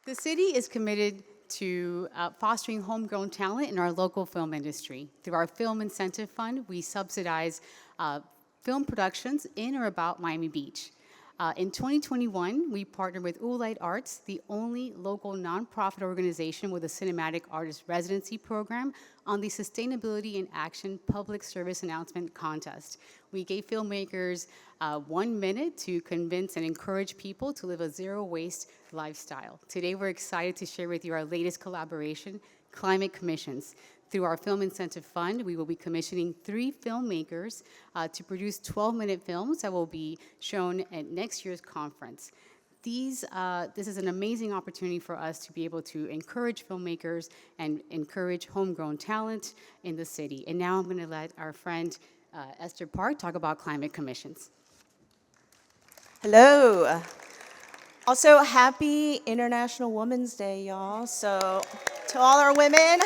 The city is committed to fostering homegrown talent in our local film industry. Through our Film Incentive Fund, we subsidize film productions in or about Miami Beach. In 2021, we partnered with Oolite Arts, the only local nonprofit organization with a cinematic artist residency program, on the Sustainability in Action Public Service Announcement Contest. We gave filmmakers 1 minute to convince and encourage people to live a zero-waste lifestyle. Today, we're excited to share with you our latest collaboration, Climate Commissions. Through our Film Incentive Fund, we will be commissioning 3 filmmakers to produce 12-minute films that will be shown at next year's conference. This is an amazing opportunity for us to be able to encourage filmmakers and encourage homegrown talent in the city. And now I'm going to let our friend Esther Park talk about Climate Commissions. Hello. Also, happy International Women's Day, y'all. So, to all our women,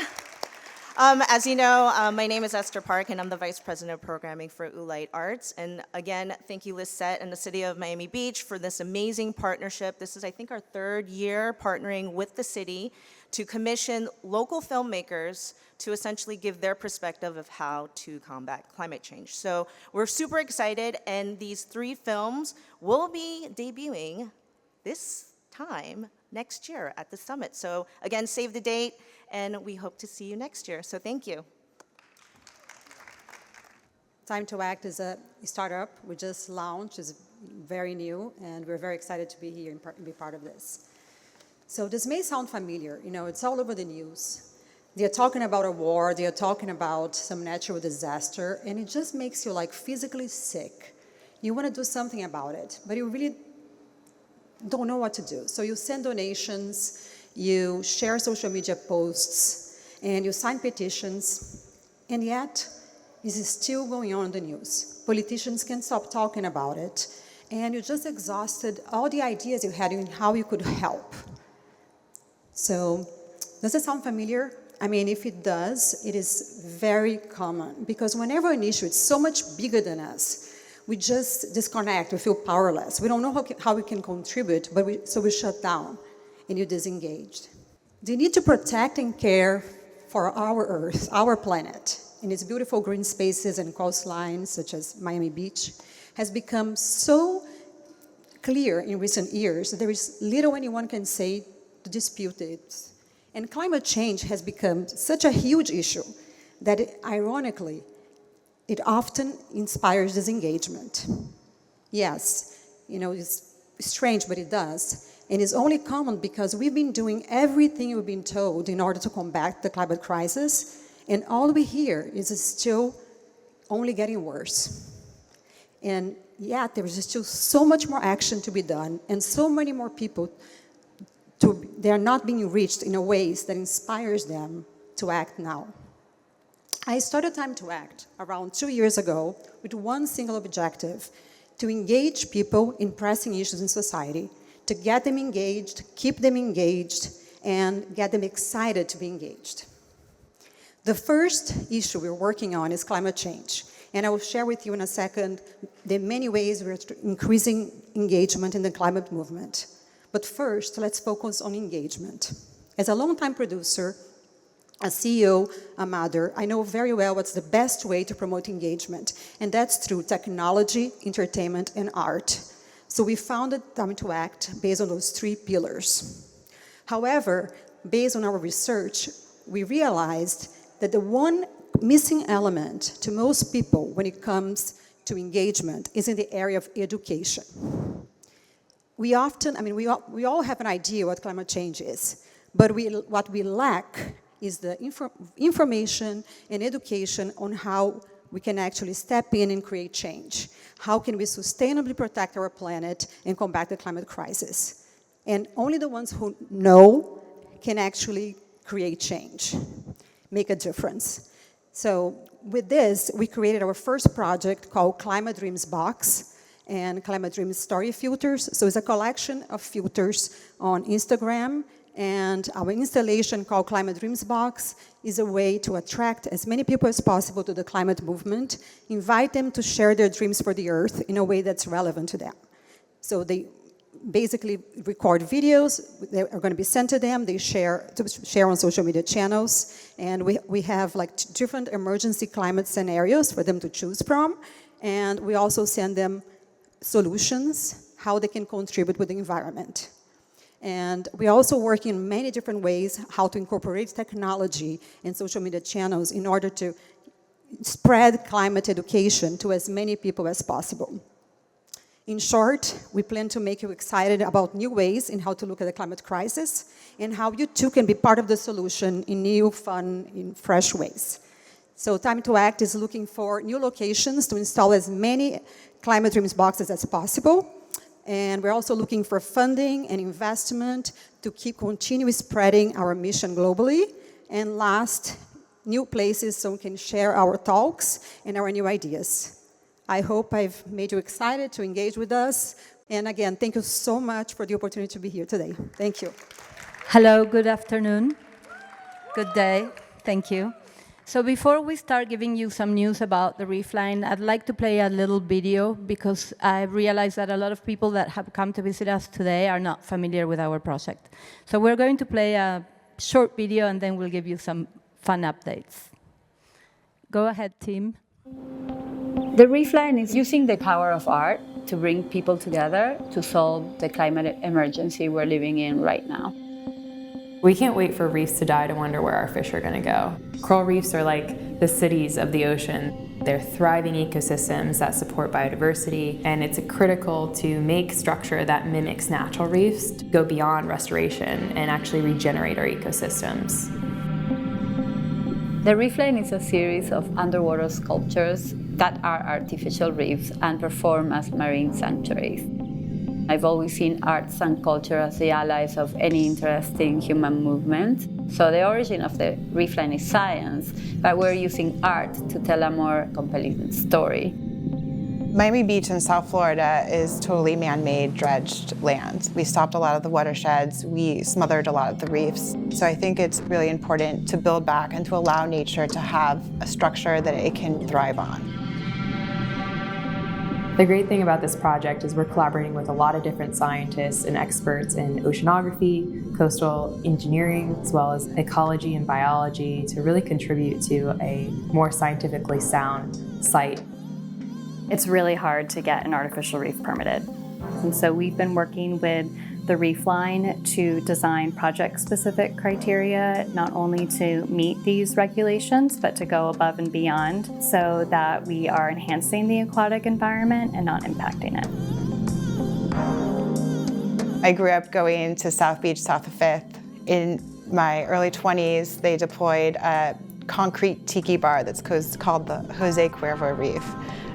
as you know, my name is Esther Park, and I'm the Vice President of Programming for Oolite Arts. And again, thank you, Lisette and the City of Miami Beach for this amazing partnership. This is, I think, our 3rd year partnering with the city to commission local filmmakers to essentially give their perspective of how to combat climate change. So we're super excited, and these 3 films will be debuting this time next year at the summit. So again, save the date, and we hope to see you next year. So thank you. Time to Act is a startup we just launched. It's very new, and we're very excited to be here and be part of this. So this may sound familiar. You know, it's all over the news. They're talking about a war. They're talking about some natural disaster, and it just makes you like physically sick. You want to do something about it, but you really don't know what to do. So you send donations, you share social media posts, and you sign petitions, and yet this is still going on in the news. Politicians can't stop talking about it, and you just exhausted all the ideas you had in how you could help. So, does it sound familiar? I mean, if it does, it is very common, because whenever an issue is so much bigger than us, we just disconnect, we feel powerless. We don't know how we can contribute, so we shut down and you disengaged. The need to protect and care for our Earth, our planet, and its beautiful green spaces and coastlines, such as Miami Beach, has become so clear in recent years that there is little anyone can say to dispute it. And climate change has become such a huge issue that, ironically, it often inspires disengagement. Yes, you know, it's strange, but it does. And it's only common because we've been doing everything we've been told in order to combat the climate crisis, and all we hear is still only getting worse. And yet, there is still so much more action to be done, and so many more people they are not being reached in a ways that inspires them to act now. I started Time to Act around 2 years ago with one single objective: to engage people in pressing issues in society, to get them engaged, keep them engaged, and get them excited to be engaged. The first issue we're working on is climate change, and I will share with you in a second the many ways we're increasing engagement in the climate movement. But first, let's focus on engagement. As a longtime producer, a CEO, a mother, I know very well what's the best way to promote engagement, and that's through technology, entertainment, and art. So we founded Time to Act based on those 3 pillars. However, based on our research, we realized that the one missing element to most people when it comes to engagement is in the area of education. We often, we all have an idea what climate change is, but what we lack is the information and education on how we can actually step in and create change. How can we sustainably protect our planet and combat the climate crisis? And only the ones who know can actually create change, make a difference. So with this, we created our first project called Climate Dreams Box, and Climate Dreams Story Filters. So it's a collection of filters on Instagram, and our installation called Climate Dreams Box is a way to attract as many people as possible to the climate movement, invite them to share their dreams for the Earth in a way that's relevant to them. So they basically record videos. They are going to be sent to them. They share on social media channels. And we have like different emergency climate scenarios for them to choose from. And we also send them solutions, how they can contribute with the environment. And we're also working in many different ways how to incorporate technology in social media channels in order to spread climate education to as many people as possible. In short, we plan to make you excited about new ways in how to look at the climate crisis and how you too can be part of the solution in new, fun, in fresh ways. So Time to Act is looking for new locations to install as many Climate Dreams boxes as possible. And we're also looking for funding and investment to continue spreading our mission globally. And last, new places so we can share our talks and our new ideas. I hope I've made you excited to engage with us. And again, thank you so much for the opportunity to be here today. Thank you. Hello, good afternoon. Good day. Thank you. So before we start giving you some news about the Reef Line, I'd like to play a little video because I realize that a lot of people that have come to visit us today are not familiar with our project. So we're going to play a short video and then we'll give you some fun updates. Go ahead, team. The Reef Line is using the power of art to bring people together to solve the climate emergency we're living in right now. We can't wait for reefs to die to wonder where our fish are going to go. Coral reefs are like the cities of the ocean. They're thriving ecosystems that support biodiversity, and it's critical to make structure that mimics natural reefs to go beyond restoration and actually regenerate our ecosystems. The Reef Line is a series of underwater sculptures that are artificial reefs and perform as marine sanctuaries. I've always seen arts and culture as the allies of any interesting human movement. So the origin of the Reef Line is science, but we're using art to tell a more compelling story. Miami Beach in South Florida is totally man-made, dredged land. We stopped a lot of the watersheds, we smothered a lot of the reefs. So I think it's really important to build back and to allow nature to have a structure that it can thrive on. The great thing about this project is we're collaborating with a lot of different scientists and experts in oceanography, coastal engineering, as well as ecology and biology to really contribute to a more scientifically sound site. It's really hard to get an artificial reef permitted. And so we've been working with the Reef Line to design project-specific criteria, not only to meet these regulations, but to go above and beyond so that we are enhancing the aquatic environment and not impacting it. I grew up going to South Beach, south of 5th. In my early 20s, they deployed a concrete tiki bar that's called the Jose Cuervo Reef.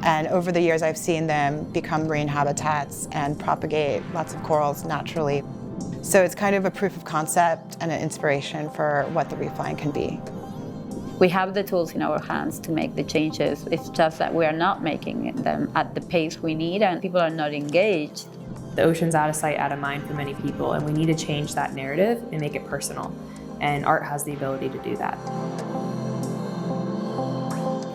And over the years, I've seen them become marine habitats and propagate lots of corals naturally. So it's kind of a proof of concept and an inspiration for what the Reef Line can be. We have the tools in our hands to make the changes. It's just that we are not making them at the pace we need and people are not engaged. The ocean's out of sight, out of mind for many people, and we need to change that narrative and make it personal. And art has the ability to do that.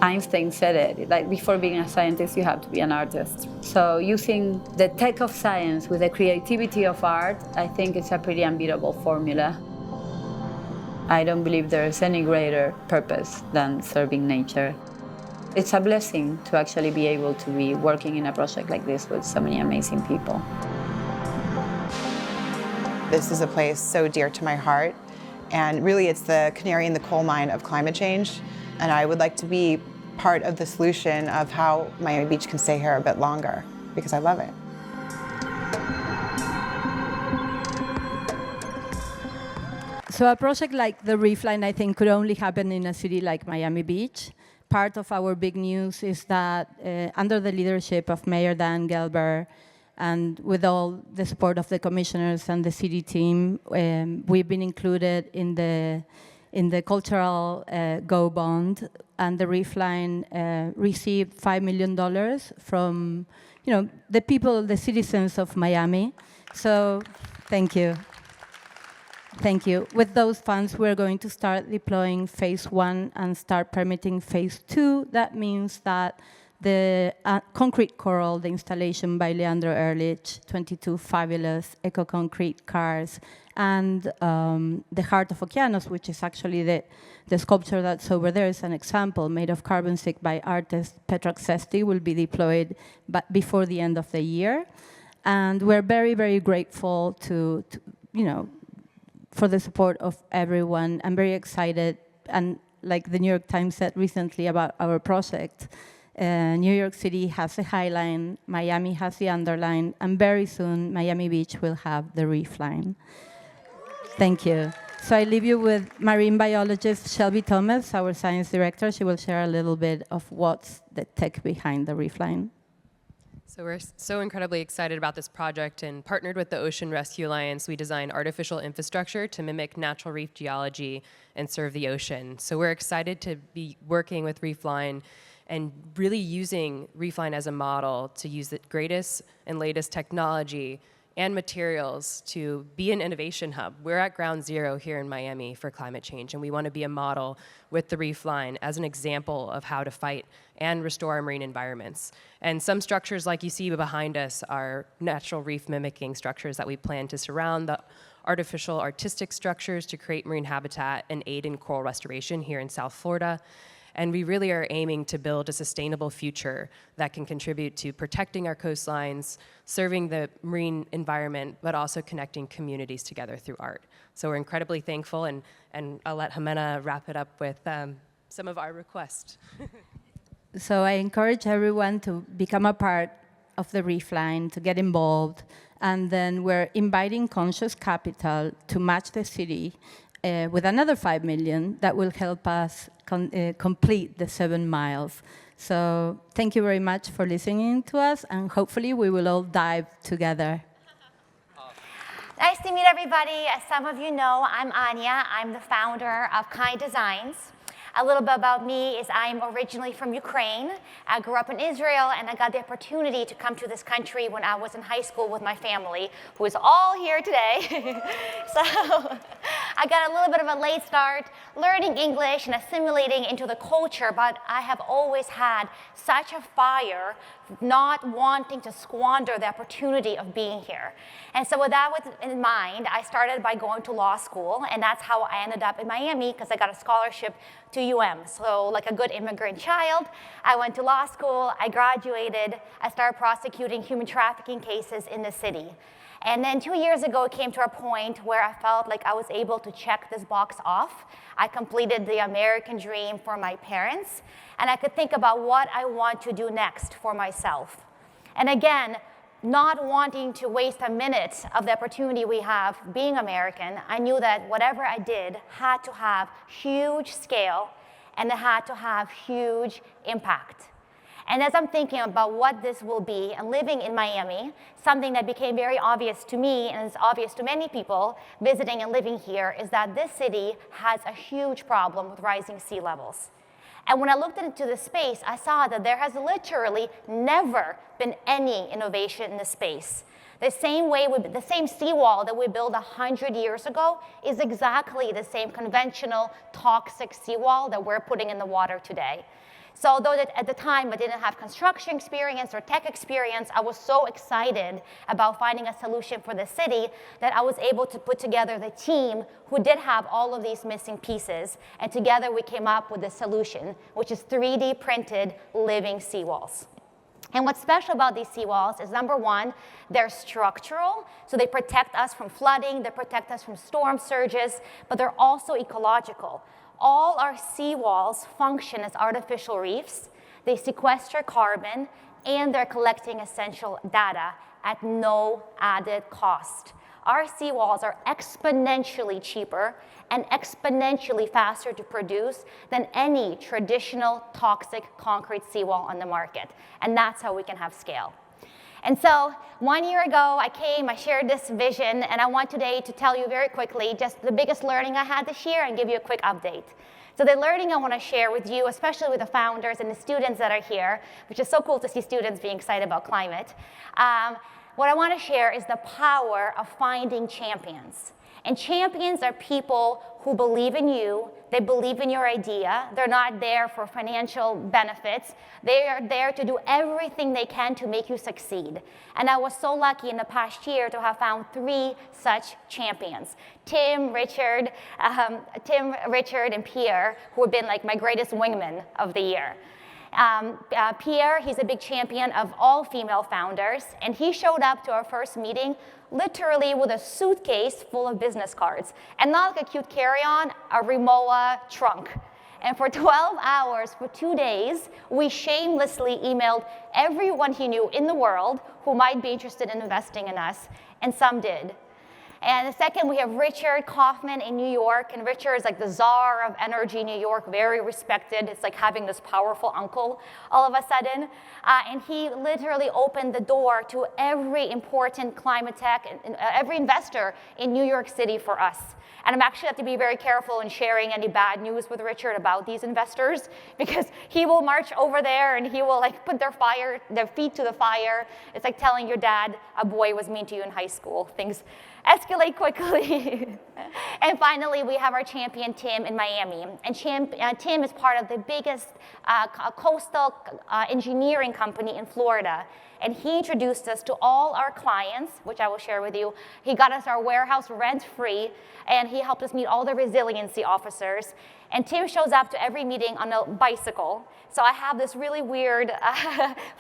Einstein said it, like before being a scientist, you have to be an artist. So using the tech of science with the creativity of art, I think it's a pretty unbeatable formula. I don't believe there's any greater purpose than serving nature. It's a blessing to actually be able to be working in a project like this with so many amazing people. This is a place so dear to my heart, and really it's the canary in the coal mine of climate change. And I would like to be part of the solution of how Miami Beach can stay here a bit longer, because I love it. So a project like the Reef Line, I think, could only happen in a city like Miami Beach. Part of our big news is that under the leadership of Mayor Dan Gelber, and with all the support of the commissioners and the city team, we've been included in the cultural Go Bond, and the Reef Line received $5 million from, the people, the citizens of Miami. So, thank you. Thank you. With those funds, we're going to start deploying phase 1 and start permitting phase 2. That means that the concrete coral, the installation by Leandro Ehrlich, 22 fabulous eco-concrete cars, and the Heart of Okeanos, which is actually the sculpture that's over there, is an example made of carbon stick by artist Petra Xesti, will be deployed before the end of the year. And we're very, very grateful to for the support of everyone. I'm very excited, and like the New York Times said recently about our project, New York City has the High Line, Miami has the Underline, and very soon Miami Beach will have the Reef Line. Thank you. So I leave you with marine biologist Shelby Thomas, our science director. She will share a little bit of what's the tech behind the Reef Line. So we're so incredibly excited about this project, and partnered with the Ocean Rescue Alliance, we designed artificial infrastructure to mimic natural reef geology and serve the ocean. So we're excited to be working with Reefline and really using Reefline as a model to use the greatest and latest technology and materials to be an innovation hub. We're at ground zero here in Miami for climate change, and we want to be a model with the Reef Line as an example of how to fight and restore our marine environments. And some structures like you see behind us are natural reef mimicking structures that we plan to surround the artificial artistic structures to create marine habitat and aid in coral restoration here in South Florida. And we really are aiming to build a sustainable future that can contribute to protecting our coastlines, serving the marine environment, but also connecting communities together through art. So we're incredibly thankful, and I'll let Jimena wrap it up with some of our requests. So I encourage everyone to become a part of the Reef Line, to get involved, and then we're inviting conscious capital to match the city with another $5 million that will help us complete the 7 miles. So thank you very much for listening to us, and hopefully we will all dive together. Nice to meet everybody. As some of you know, I'm Anya. I'm the founder of Kind Designs. A little bit about me is I'm originally from Ukraine. I grew up in Israel, and I got the opportunity to come to this country when I was in high school with my family, who is all here today. So I got a little bit of a late start learning English and assimilating into the culture, but I have always had such a fire not wanting to squander the opportunity of being here. And so with that in mind, I started by going to law school, and that's how I ended up in Miami, because I got a scholarship to UM. So like a good immigrant child, I went to law school, I graduated, I started prosecuting human trafficking cases in the city. And then 2 years ago, it came to a point where I felt like I was able to check this box off. I completed the American dream for my parents, and I could think about what I want to do next for myself. And again, not wanting to waste a minute of the opportunity we have being American, I knew that whatever I did had to have huge scale, and it had to have huge impact. And as I'm thinking about what this will be and living in Miami, something that became very obvious to me, and is obvious to many people visiting and living here, is that this city has a huge problem with rising sea levels. And when I looked into the space, I saw that there has literally never been any innovation in the space. The same seawall that we built 100 years ago is exactly the same conventional toxic seawall that we're putting in the water today. So although at the time I didn't have construction experience or tech experience, I was so excited about finding a solution for the city that I was able to put together the team who did have all of these missing pieces. And together we came up with a solution, which is 3D printed living seawalls. And what's special about these seawalls is, number one, they're structural, so they protect us from flooding, they protect us from storm surges, but they're also ecological. All our seawalls function as artificial reefs. They sequester carbon, and they're collecting essential data at no added cost. Our seawalls are exponentially cheaper and exponentially faster to produce than any traditional toxic concrete seawall on the market. And that's how we can have scale. And so 1 year ago, I shared this vision, and I want today to tell you very quickly just the biggest learning I had this year and give you a quick update. So the learning I want to share with you, especially with the founders and the students that are here, which is so cool to see students being excited about climate. what I want to share is the power of finding champions. And champions are people who believe in you, they believe in your idea, they're not there for financial benefits, they are there to do everything they can to make you succeed. And I was so lucky in the past year to have found 3 such champions. Tim, Richard, and Pierre, who have been like my greatest wingmen of the year. Pierre, he's a big champion of all female founders, and he showed up to our first meeting literally with a suitcase full of business cards, and not like a cute carry-on, a Rimowa trunk. And for 12 hours, for 2 days, we shamelessly emailed everyone he knew in the world who might be interested in investing in us, and some did. And the second, we have Richard Kaufman in New York, and Richard is like the czar of energy in New York, very respected. It's like having this powerful uncle all of a sudden. And he literally opened the door to every important climate tech, and every investor in New York City for us. And I'm actually have to be very careful in sharing any bad news with Richard about these investors, because he will march over there and he will like put their feet to the fire. It's like telling your dad a boy was mean to you in high school. Things escalate quickly. And finally, we have our champion, Tim, in Miami. And Tim is part of the biggest coastal engineering company in Florida. And he introduced us to all our clients, which I will share with you. He got us our warehouse rent-free, and he helped us meet all the resiliency officers. And Tim shows up to every meeting on a bicycle. So I have this really weird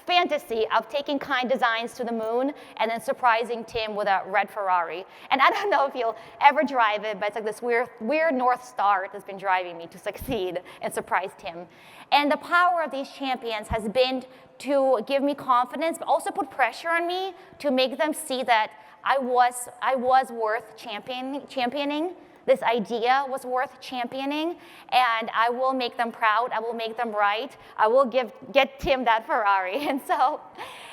fantasy of taking Kind Designs to the moon and then surprising Tim with a red Ferrari. And I don't know if you'll ever drive it, but it's like this weird North Star that's been driving me to succeed and surprise Tim. And the power of these champions has been to give me confidence, but also put pressure on me to make them see that I was worth championing. This idea was worth championing, and I will make them proud. I will make them right. I will get Tim that Ferrari. And so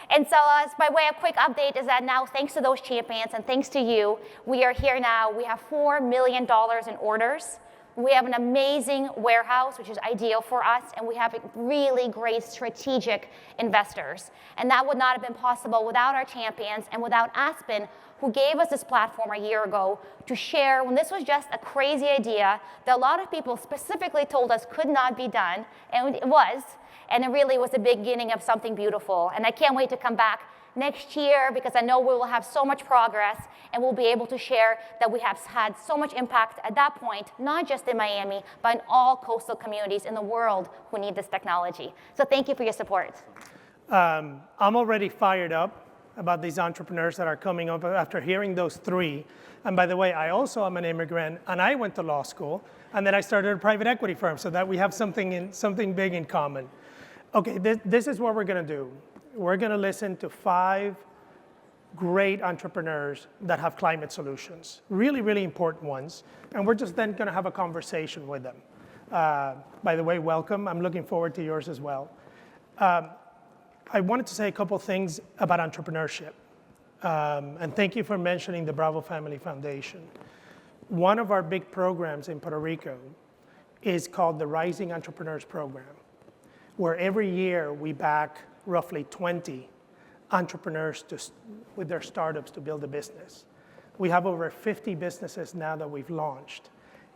as by way of quick update is that now, thanks to those champions and thanks to you, we are here now. We have $4 million in orders. We have an amazing warehouse, which is ideal for us, and we have really great strategic investors. And that would not have been possible without our champions and without Aspen, who gave us this platform a year ago to share when this was just a crazy idea that a lot of people specifically told us could not be done, and it was, and it really was the beginning of something beautiful. And I can't wait to come back next year, because I know we will have so much progress, and we'll be able to share that we have had so much impact at that point, not just in Miami, but in all coastal communities in the world who need this technology. So thank you for your support. I'm already fired up about these entrepreneurs that are coming up after hearing those 3. And by the way, I also am an immigrant, and I went to law school, and then I started a private equity firm, so that we have something big in common. Okay, this is what we're gonna do. We're gonna listen to 5 great entrepreneurs that have climate solutions, really, really important ones, and we're just then gonna have a conversation with them. By the way, welcome. I'm looking forward to yours as well. I wanted to say a couple things about entrepreneurship, and thank you for mentioning the Bravo Family Foundation. One of our big programs in Puerto Rico is called the Rising Entrepreneurs Program, where every year we back roughly 20 entrepreneurs with their startups to build a business. We have over 50 businesses now that we've launched.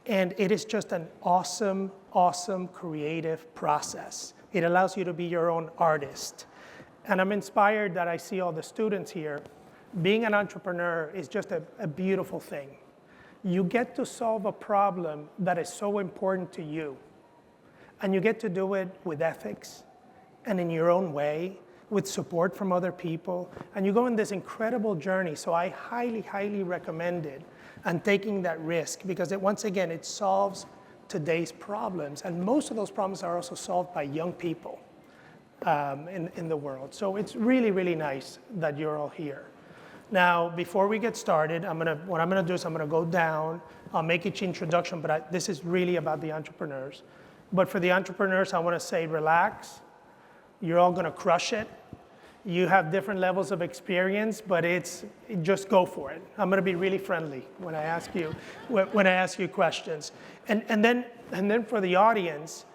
And it is just an awesome, awesome creative process. It allows you to be your own artist. And I'm inspired that I see all the students here. Being an entrepreneur is just a beautiful thing. You get to solve a problem that is so important to you. And you get to do it with ethics and in your own way, with support from other people. And you go on this incredible journey. So I highly, highly recommend it and taking that risk, because once again, it solves today's problems. And most of those problems are also solved by young people in the world. So it's really, really nice that you're all here. Now, before we get started, what I'm gonna do is I'm gonna go down, I'll make each introduction, but this is really about the entrepreneurs. But for the entrepreneurs, I wanna say relax. You're all gonna crush it. You have different levels of experience, but just go for it. I'm gonna be really friendly when I ask you questions. And then for the audience,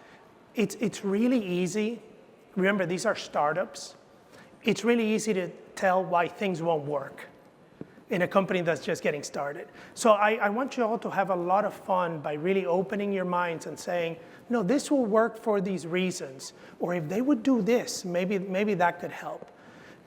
it's really easy. Remember, these are startups. It's really easy tell why things won't work in a company that's just getting started. So I want you all to have a lot of fun by really opening your minds and saying, no, this will work for these reasons. Or if they would do this, maybe that could help.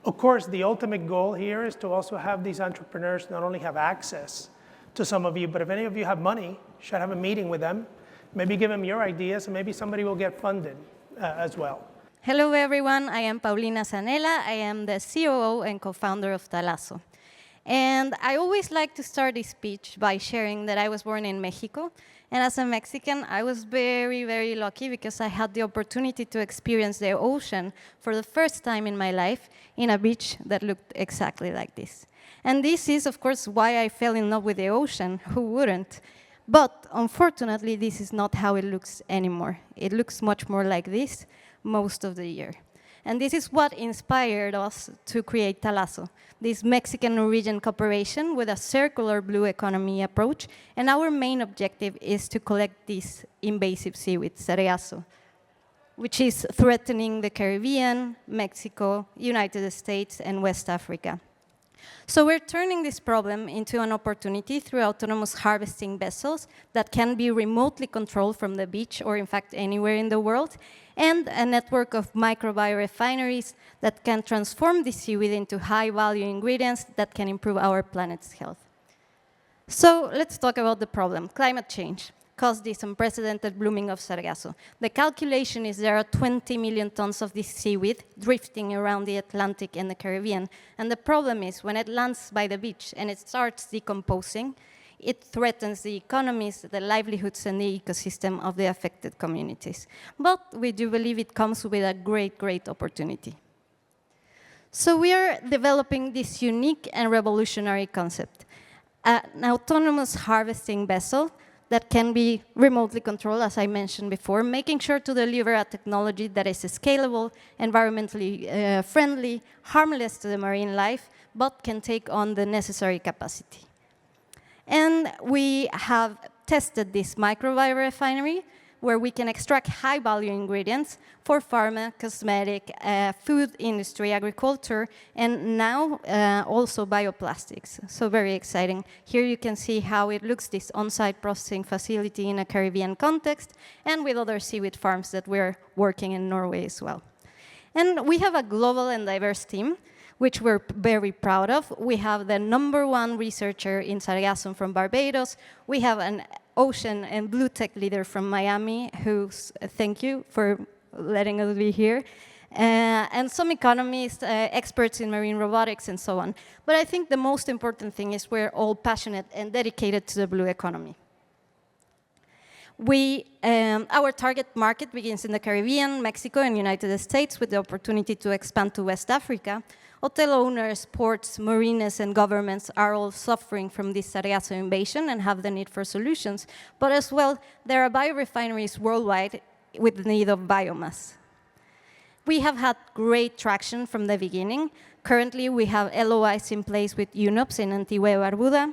Of course, the ultimate goal here is to also have these entrepreneurs not only have access to some of you, but if any of you have money, you should have a meeting with them. Maybe give them your ideas, and maybe somebody will get funded as well. Hello, everyone. I am Paulina Zanella. I am the COO and co-founder of Talaso. And I always like to start this speech by sharing that I was born in Mexico. And as a Mexican, I was very, very lucky because I had the opportunity to experience the ocean for the first time in my life in a beach that looked exactly like this. And this is, of course, why I fell in love with the ocean. Who wouldn't? But unfortunately, this is not how it looks anymore. It looks much more like this most of the year. And this is what inspired us to create Talaso, this Mexican-Norwegian cooperation with a circular blue economy approach. And our main objective is to collect this invasive seaweed, sargasso, which is threatening the Caribbean, Mexico, United States, and West Africa. So we're turning this problem into an opportunity through autonomous harvesting vessels that can be remotely controlled from the beach or, in fact, anywhere in the world, and a network of microbiorefineries that can transform the seaweed into high-value ingredients that can improve our planet's health. So let's talk about the problem. Climate change caused this unprecedented blooming of sargasso. The calculation is there are 20 million tons of this seaweed drifting around the Atlantic and the Caribbean. And the problem is when it lands by the beach and it starts decomposing, it threatens the economies, the livelihoods, and the ecosystem of the affected communities. But we do believe it comes with a great, great opportunity. So we are developing this unique and revolutionary concept, an autonomous harvesting vessel that can be remotely controlled, as I mentioned before, making sure to deliver a technology that is scalable, environmentally friendly, harmless to the marine life, but can take on the necessary capacity. And we have tested this microbiorefinery where we can extract high-value ingredients for pharma, cosmetic, food industry, agriculture, and now also bioplastics. So very exciting. Here you can see how it looks, this on-site processing facility in a Caribbean context, and with other seaweed farms that we're working in Norway as well. And we have a global and diverse team, which we're very proud of. We have the #1 researcher in sargassum from Barbados. We have an ocean and blue tech leader from Miami, who's, thank you for letting us be here, and some economists, experts in marine robotics, and so on. But I think the most important thing is we're all passionate and dedicated to the blue economy. Our target market begins in the Caribbean, Mexico, and United States with the opportunity to expand to West Africa. Hotel owners, ports, marinas, and governments are all suffering from this sargasso invasion and have the need for solutions. But as well, there are biorefineries worldwide with the need of biomass. We have had great traction from the beginning. Currently, we have LOIs in place with UNOPS in Antigua y Barbuda,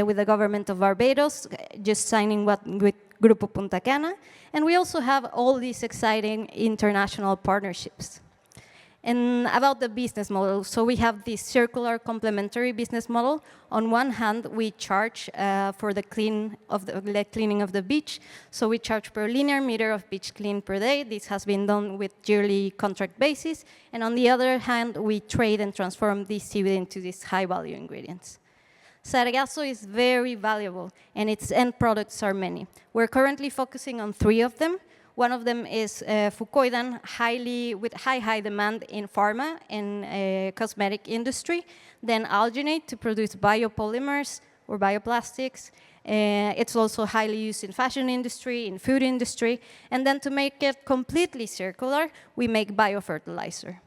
with the government of Barbados, just signing one with Grupo Punta Cana. And we also have all these exciting international partnerships. And about the business model, so we have this circular complementary business model. On one hand, we charge for the cleaning of the beach. So we charge per linear meter of beach clean per day. This has been done with yearly contract basis. And on the other hand, we trade and transform this seaweed into these high-value ingredients. Sargasso is very valuable, and its end products are many. We're currently focusing on 3 of them. One of them is fucoidan, with high demand in pharma and cosmetic industry. Then alginate to produce biopolymers or bioplastics. It's also highly used in fashion industry, in food industry. And then to make it completely circular, we make biofertilizer.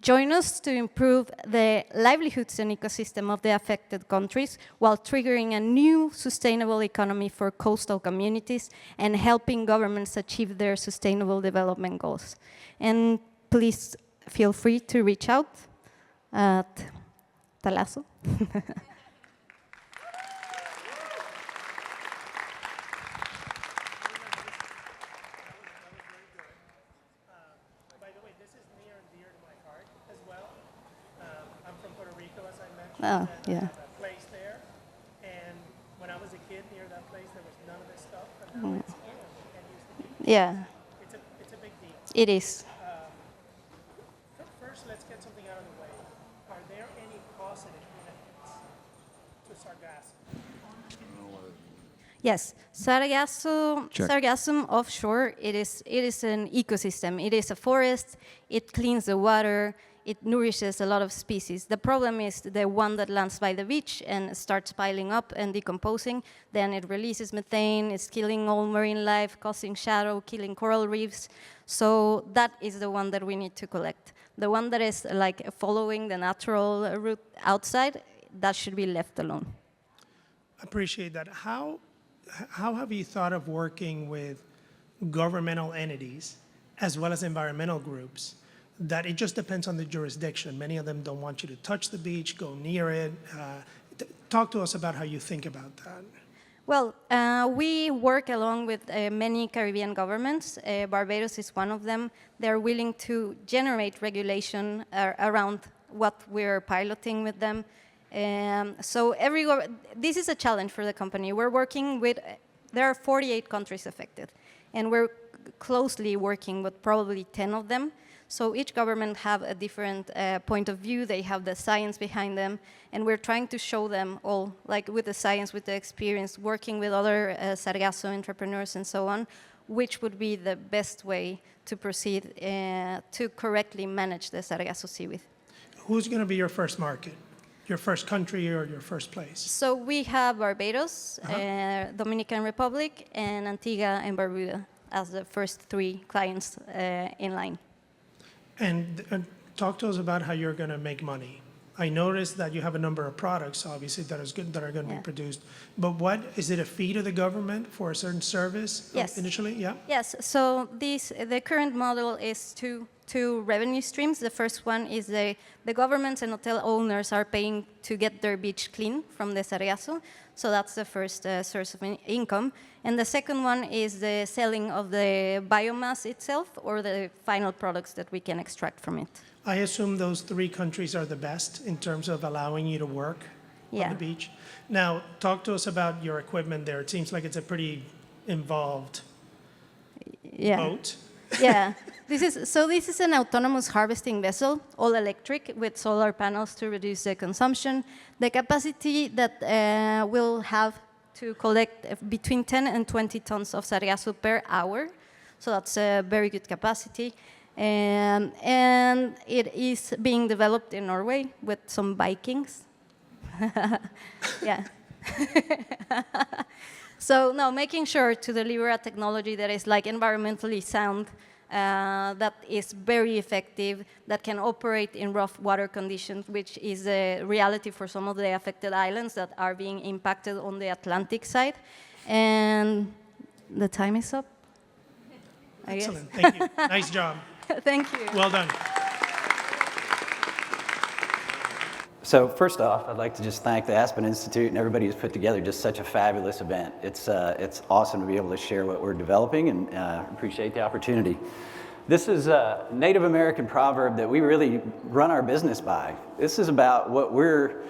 Join us to improve the livelihoods and ecosystem of the affected countries while triggering a new sustainable economy for coastal communities and helping governments achieve their sustainable development goals. And please feel free to reach out at Talaso. Oh, yeah. A place there, and when I was a kid near that place, there was none of this stuff, and now it's here, and used to be. Yeah, It's a big deal. it is. First, let's get something out of the way. Are there any positive benefits to sargassum? Yes, sargassum offshore, it is an ecosystem. It is a forest, it cleans the water, it nourishes a lot of species. The problem is the one that lands by the beach and starts piling up and decomposing, then it releases methane, it's killing all marine life, causing shadow, killing coral reefs. So that is the one that we need to collect. The one that is like following the natural route outside, that should be left alone. Appreciate that. How have you thought of working with governmental entities as well as environmental groups that it just depends on the jurisdiction? Many of them don't want you to touch the beach, go near it. Talk to us about how you think about that. Well, we work along with many Caribbean governments. Barbados is one of them. They're willing to generate regulation around what we're piloting with them. So this is a challenge for the company. We're working with, there are 48 countries affected, and we're closely working with probably 10 of them. So each government have a different point of view. They have the science behind them, and we're trying to show them all, like with the science, with the experience, working with other Sargasso entrepreneurs and so on, which would be the best way to proceed to correctly manage the Sargasso seaweed. Who's going to be your first market? Your first country or your first place? So we have Barbados, Dominican Republic, and Antigua and Barbuda as the first 3 clients in line. And talk to us about how you're going to make money. I noticed that you have a number of products, obviously, that are going to be produced. But what, is it a fee to the government for a certain service initially? Yeah? Yes, so the current model is two revenue streams. The first one is the governments and hotel owners are paying to get their beach clean from the Sargasso. So that's the first source of income. And the second one is the selling of the biomass itself or the final products that we can extract from it. I assume those 3 countries are the best in terms of allowing you to work on the beach. Now, talk to us about your equipment there. It seems like it's a pretty involved boat. Yeah. This is an autonomous harvesting vessel, all electric, with solar panels to reduce the consumption. The capacity that we'll have to collect between 10 and 20 tons of sargasso per hour. So that's a very good capacity. And it is being developed in Norway with some Vikings. Yeah. So no, making sure to deliver a technology that is like environmentally sound, that is very effective, that can operate in rough water conditions, which is a reality for some of the affected islands that are being impacted on the Atlantic side. And the time is up. Excellent. Thank you. Nice job. Thank you. Well done. So first off, I'd like to just thank the Aspen Institute and everybody who's put together just such a fabulous event. It's awesome to be able to share what we're developing, and appreciate the opportunity. This is a Native American proverb that we really run our business by. This is about what we're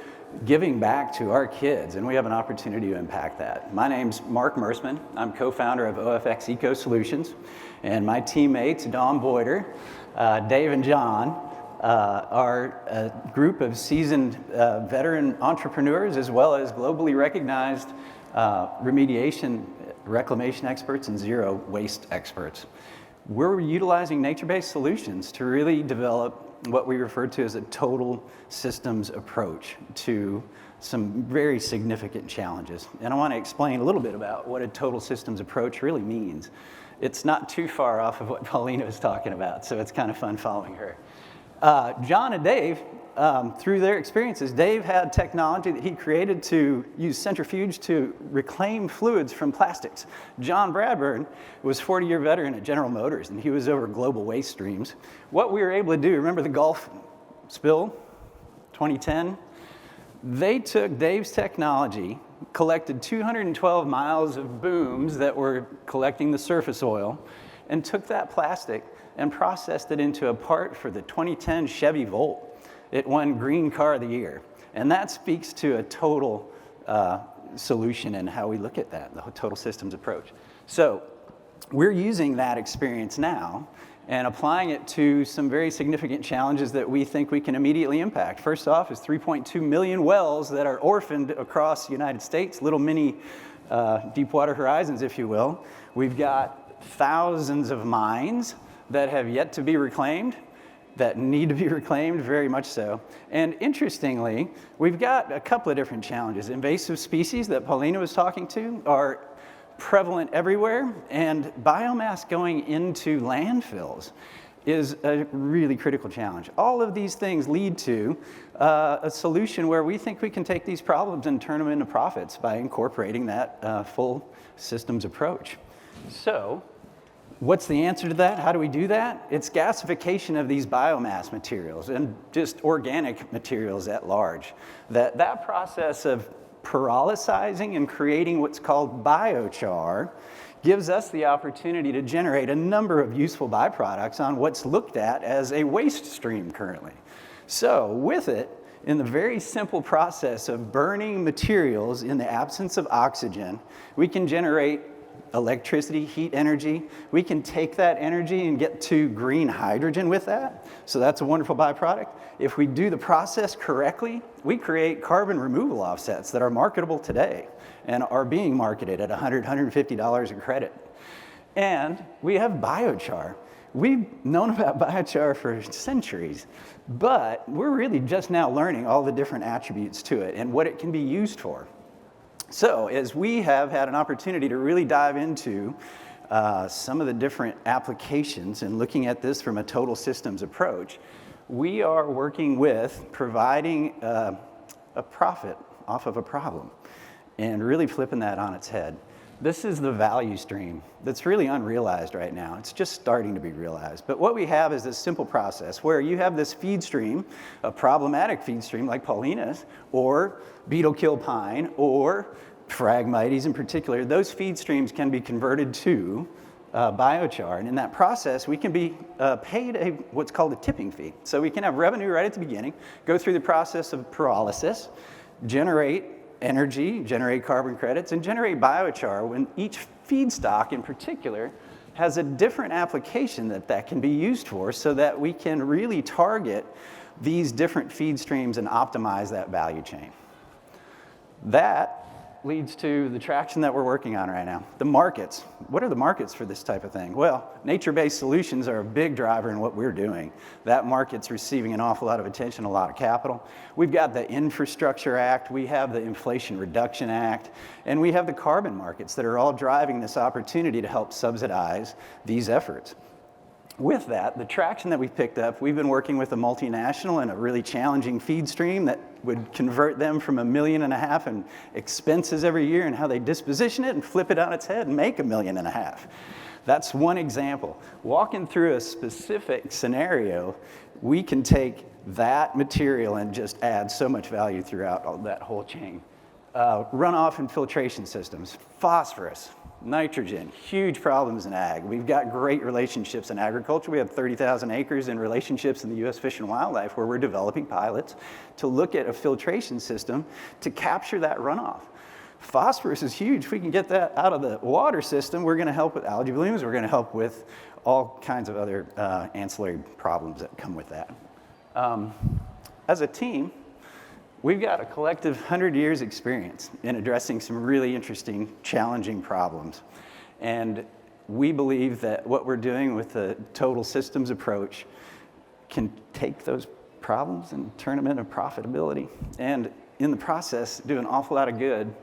giving back to our kids, and we have an opportunity to impact that. My name's Mark Mersman. I'm co-founder of Ofx Eco Solutions, and my teammates, Dawn Boyder, Dave and John, are a group of seasoned veteran entrepreneurs as well as globally recognized remediation, reclamation experts and zero waste experts. We're utilizing nature-based solutions to really develop what we refer to as a total systems approach to some very significant challenges. And I want to explain a little bit about what a total systems approach really means. It's not too far off of what Paulina was talking about, so it's kind of fun following her. John and Dave, through their experiences, Dave had technology that he created to use centrifuge to reclaim fluids from plastics. John Bradburn was a 40-year veteran at General Motors, and he was over global waste streams. What we were able to do, remember the Gulf spill, 2010? They took Dave's technology, collected 212 miles of booms that were collecting the surface oil, and took that plastic and processed it into a part for the 2010 Chevy Volt. It won Green Car of the Year. And that speaks to a total solution and how we look at that, the total systems approach. So we're using that experience now and applying it to some very significant challenges that we think we can immediately impact. First off is 3.2 million wells that are orphaned across the United States, little mini Deepwater Horizons, if you will. We've got thousands of mines that have yet to be reclaimed, that need to be reclaimed, very much so. And interestingly, we've got a couple of different challenges. Invasive species that Paulina was talking to are prevalent everywhere, and biomass going into landfills is a really critical challenge. All of these things lead to a solution where we think we can take these problems and turn them into profits by incorporating that full systems approach. So, what's the answer to that? How do we do that? It's gasification of these biomass materials and just organic materials at large. That process of pyrolyzing and creating what's called biochar gives us the opportunity to generate a number of useful byproducts on what's looked at as a waste stream currently. So with it, in the very simple process of burning materials in the absence of oxygen, we can generate electricity, heat energy. We can take that energy and get to green hydrogen with that. So that's a wonderful byproduct. If we do the process correctly, we create carbon removal offsets that are marketable today and are being marketed at $100, $150 a credit. And we have biochar. We've known about biochar for centuries, but we're really just now learning all the different attributes to it and what it can be used for. So as we have had an opportunity to really dive into some of the different applications and looking at this from a total systems approach, we are working with providing a profit off of a problem and really flipping that on its head. This is the value stream that's really unrealized right now. It's just starting to be realized. But what we have is this simple process where you have this feed stream, a problematic feed stream like Paulina's, or beetle kill pine, or Phragmites in particular. Those feed streams can be converted to biochar. And in that process, we can be paid what's called a tipping fee. So we can have revenue right at the beginning, go through the process of pyrolysis, generate energy, generate carbon credits, and generate biochar when each feedstock in particular has a different application that can be used for so that we can really target these different feed streams and optimize that value chain. That leads to the traction that we're working on right now. The markets. What are the markets for this type of thing? Well, nature-based solutions are a big driver in what we're doing. That market's receiving an awful lot of attention, a lot of capital. We've got the Infrastructure Act, we have the Inflation Reduction Act, and we have the carbon markets that are all driving this opportunity to help subsidize these efforts. With that, the traction that we've picked up, we've been working with a multinational and a really challenging feed stream that would convert them from $1.5 million in expenses every year and how they disposition it and flip it on its head and make $1.5 million. That's one example. Walking through a specific scenario, we can take that material and just add so much value throughout that whole chain. Runoff and filtration systems, phosphorus, nitrogen, huge problems in ag. We've got great relationships in agriculture. We have 30,000 acres in relationships in the U.S. Fish and Wildlife where we're developing pilots to look at a filtration system to capture that runoff. Phosphorus is huge. If we can get that out of the water system, we're going to help with algae blooms. We're going to help with all kinds of other ancillary problems that come with that. As a team, we've got a collective 100 years experience in addressing some really interesting, challenging problems. And we believe that what we're doing with the total systems approach can take those problems and turn them into profitability. And in the process, do an awful lot of good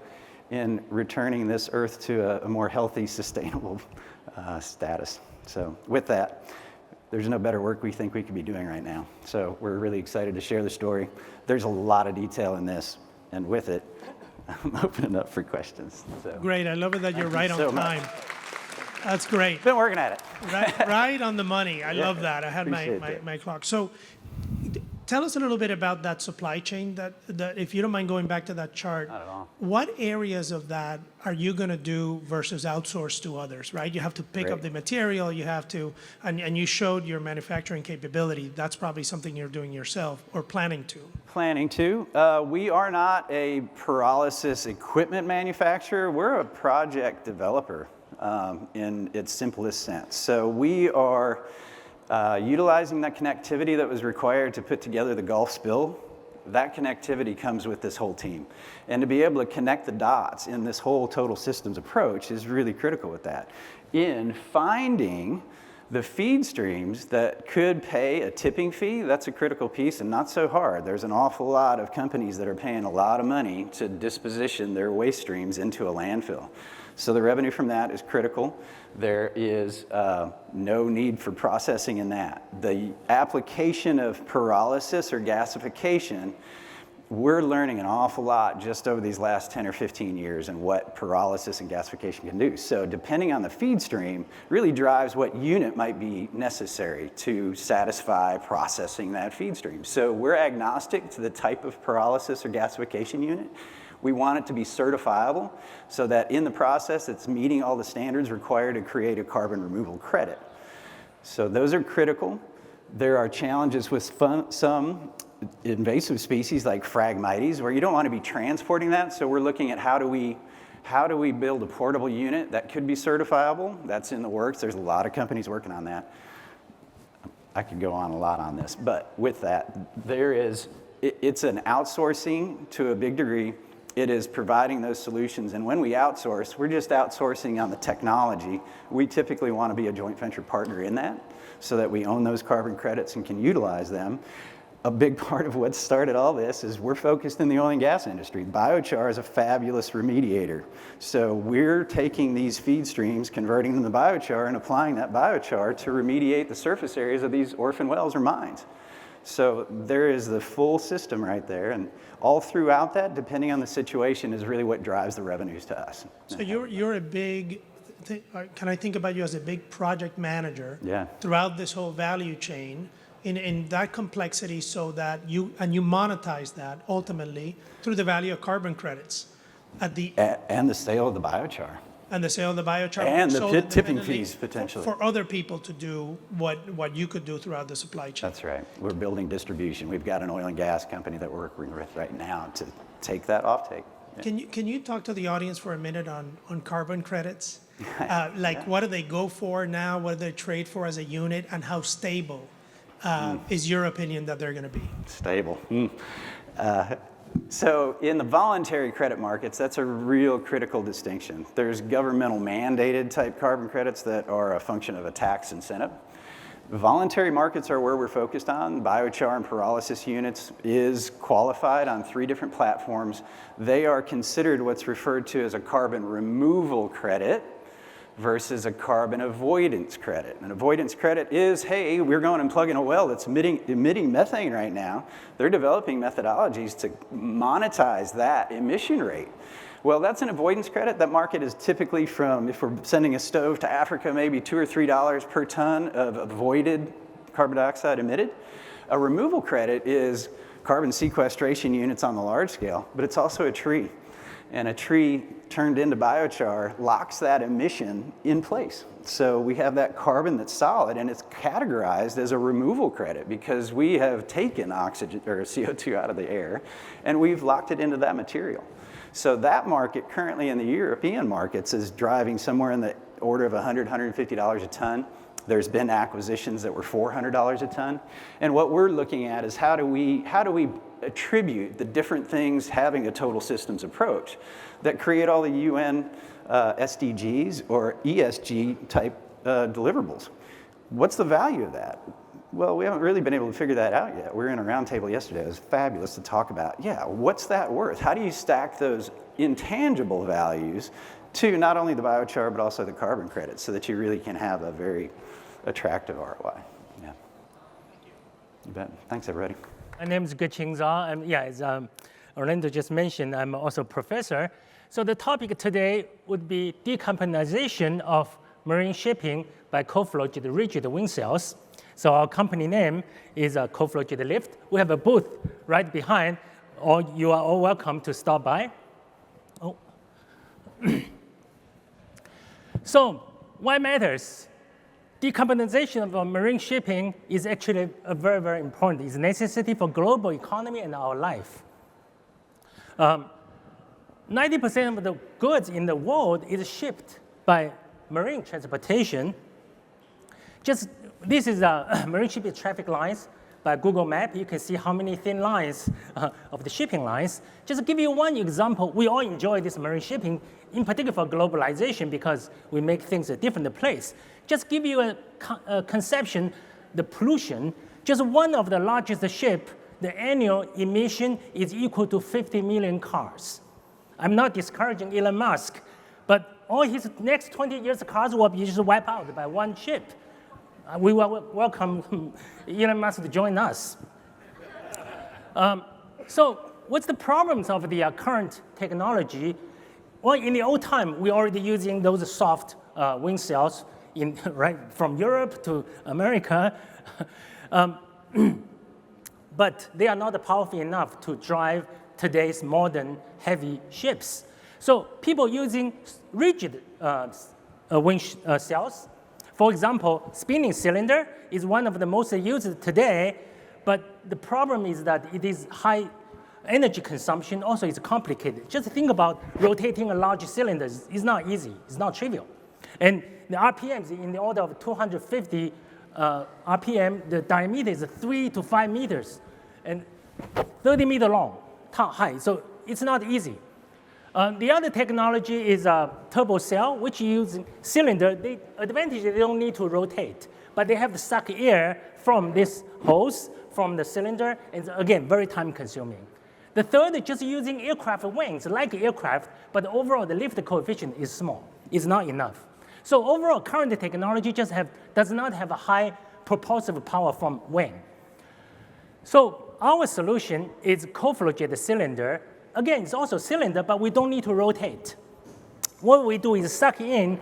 in returning this earth to a more healthy, sustainable status. So with that, there's no better work we think we could be doing right now. So we're really excited to share the story. There's a lot of detail in this, and with it, I'm opening up for questions. So, great, I love it that you're right on time. That's great. Been working at it. Right on the money. I love that. I had my clock. So Tell us a little bit about that supply chain, that if you don't mind going back to that chart. Not at all. What areas of that are you going to do versus outsource to others, right? You have to pick up Right. the material, you have to, and you showed your manufacturing capability. That's probably something you're doing yourself or planning to. Planning to. We are not a pyrolysis equipment manufacturer. We're a project developer in its simplest sense. So we are utilizing that connectivity that was required to put together the Gulf spill. That connectivity comes with this whole team. And to be able to connect the dots in this whole total systems approach is really critical with that. In finding the feed streams that could pay a tipping fee, that's a critical piece and not so hard. There's an awful lot of companies that are paying a lot of money to disposition their waste streams into a landfill. So the revenue from that is critical. There is no need for processing in that. The application of pyrolysis or gasification, we're learning an awful lot just over these last 10 or 15 years and what pyrolysis and gasification can do. So depending on the feed stream really drives what unit might be necessary to satisfy processing that feed stream. So we're agnostic to the type of pyrolysis or gasification unit. We want it to be certifiable so that in the process it's meeting all the standards required to create a carbon removal credit. So those are critical. There are challenges with some invasive species like Phragmites where you don't want to be transporting that. So we're looking at how do we build a portable unit that could be certifiable. That's in the works. There's a lot of companies working on that. I could go on a lot on this, but with that, it's an outsourcing to a big degree. It is providing those solutions, and when we outsource, we're just outsourcing on the technology. We typically want to be a joint venture partner in that so that we own those carbon credits and can utilize them. A big part of what started all this is we're focused in the oil and gas industry. Biochar is a fabulous remediator. So we're taking these feed streams, converting them to biochar, and applying that biochar to remediate the surface areas of these orphan wells or mines. So there is the full system right there, and all throughout that, depending on the situation, is really what drives the revenues to us. So you're a big, can I think about you as a big project manager Yeah. throughout this whole value chain in that complexity so that you monetize that ultimately through the value of carbon credits at the And the sale of the biochar. and the sale of the biochar And the sold tipping independently fees, potentially. for other people to do what you could do throughout the supply chain. That's right. We're building distribution. We've got an oil and gas company that we're working with right now to take that offtake. Yeah. Can you talk to the audience for a minute on carbon credits? What do they go for now? What do they trade for as a unit? And how stable is your opinion that they're going to be? Stable. So in the voluntary credit markets, that's a real critical distinction. There's governmental mandated type carbon credits that are a function of a tax incentive. Voluntary markets are where we're focused on. Biochar and pyrolysis units is qualified on 3 different platforms. They are considered what's referred to as a carbon removal credit versus a carbon avoidance credit. An avoidance credit is, hey, we're going and plugging a well that's emitting methane right now. They're developing methodologies to monetize that emission rate. Well, that's an avoidance credit. That market is typically from, if we're sending a stove to Africa, maybe $2 or $3 per ton of avoided carbon dioxide emitted. A removal credit is carbon sequestration units on the large scale, but it's also a tree. And a tree turned into biochar locks that emission in place. So we have that carbon that's solid, and it's categorized as a removal credit because we have taken oxygen or CO2 out of the air, and we've locked it into that material. So that market currently in the European markets is driving somewhere in the order of $100, $150 a ton. There's been acquisitions that were $400 a ton. And what we're looking at is how do we attribute the different things having a total systems approach that create all the UN SDGs or ESG type deliverables. What's the value of that? Well, we haven't really been able to figure that out yet. We were in a roundtable yesterday. It was fabulous to talk about, what's that worth? How do you stack those intangible values to not only the biochar, but also the carbon credits so that you really can have a very attractive ROI? Yeah. You bet. Thanks, everybody. My name is Ge-Qing Zhao. As Orlando just mentioned, I'm also a professor. So the topic today would be decompanization of marine shipping by cold-flow rigid wind cells. So our company name is Co-Flow Jet Lift. We have a booth right behind, or you are all welcome to stop by. Oh. So why matters? Decarbonization of marine shipping is actually a very, very important. It's a necessity for global economy and our life. 90% of the goods in the world is shipped by marine transportation. This is marine shipping traffic lines by Google Map. You can see how many thin lines of the shipping lines. Just to give you one example, we all enjoy this marine shipping, in particular for globalization, because we make things a different place. Just give you a conception, the pollution, just one of the largest ship, the annual emission is equal to 50 million cars. I'm not discouraging Elon Musk, but all his next 20 years cars will be just wiped out by one ship. We will welcome Elon Musk to join us. So what's the problems of the current technology? Well, in the old time, we already using those soft wing cells right from Europe to America. But they are not powerful enough to drive today's modern heavy ships. So people using rigid wing cells. For example, spinning cylinder is one of the most used today, but the problem is that it is high energy consumption. Also, it's complicated. Just think about rotating a large cylinder. It's not easy. It's not trivial. And the RPMs in the order of 250 RPM, the diameter is 3 to 5 meters and 30 meter long, high. So it's not easy. The other technology is a turbo cell, which uses cylinder. The advantage is they don't need to rotate, but they have to suck air from this hose, from the cylinder, and again, very time consuming. The third is just using aircraft wings, like aircraft, but overall the lift coefficient is small. It's not enough. So overall, current technology just does not have a high propulsive power from wing. So our solution is co-flow jet cylinder. Again, it's also cylinder, but we don't need to rotate. What we do is suck in,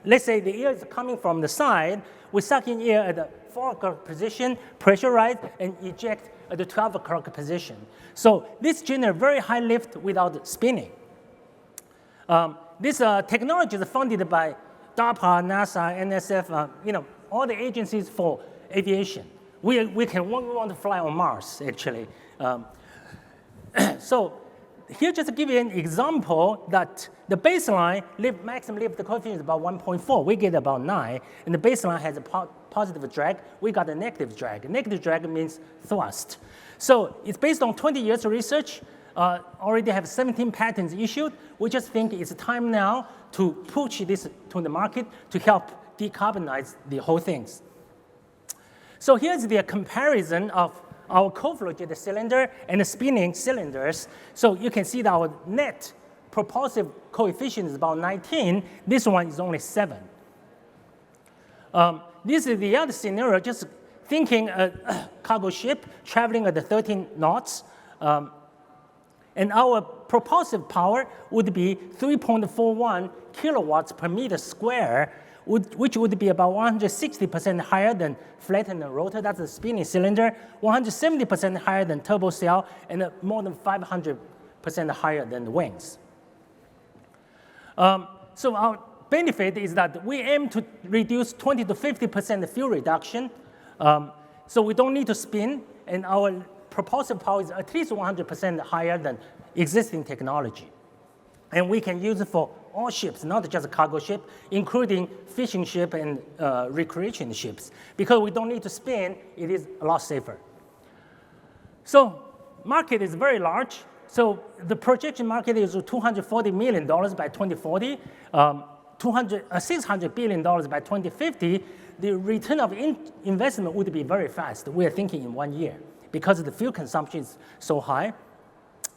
let's say the air is coming from the side, we suck in air at the 4 o'clock position, pressurize, and eject at the 12 o'clock position. So this generates very high lift without spinning. This technology is funded by DARPA, NASA, NSF, all the agencies for aviation. We want to fly on Mars, actually. So here, just to give you an example that the baseline maximum lift coefficient is about 1.4. We get about 9, and the baseline has a positive drag. We got a negative drag. Negative drag means thrust. So it's based on 20 years of research. Already have 17 patents issued. We just think it's time now to push this to the market to help decarbonize the whole things. So here's the comparison of our co-flow jet cylinder and the spinning cylinders. So you can see that our net propulsive coefficient is about 19. This one is only 7. This is the other scenario, just thinking a cargo ship traveling at the 13 knots. And our propulsive power would be 3.41 kilowatts per meter square, which would be about 160% higher than flattened rotor. That's the spinning cylinder, 170% higher than turbo cell, and more than 500% higher than the wings. So our benefit is that we aim to reduce 20 to 50% fuel reduction. So we don't need to spin, and our propulsive power is at least 100% higher than existing technology. And we can use it for all ships, not just a cargo ship, including fishing ship and recreation ships. Because we don't need to spin, it is a lot safer. So market is very large. So the projection market is $240 million by 2040, $600 billion by 2050. The return of investment would be very fast. We are thinking in 1 year because the fuel consumption is so high.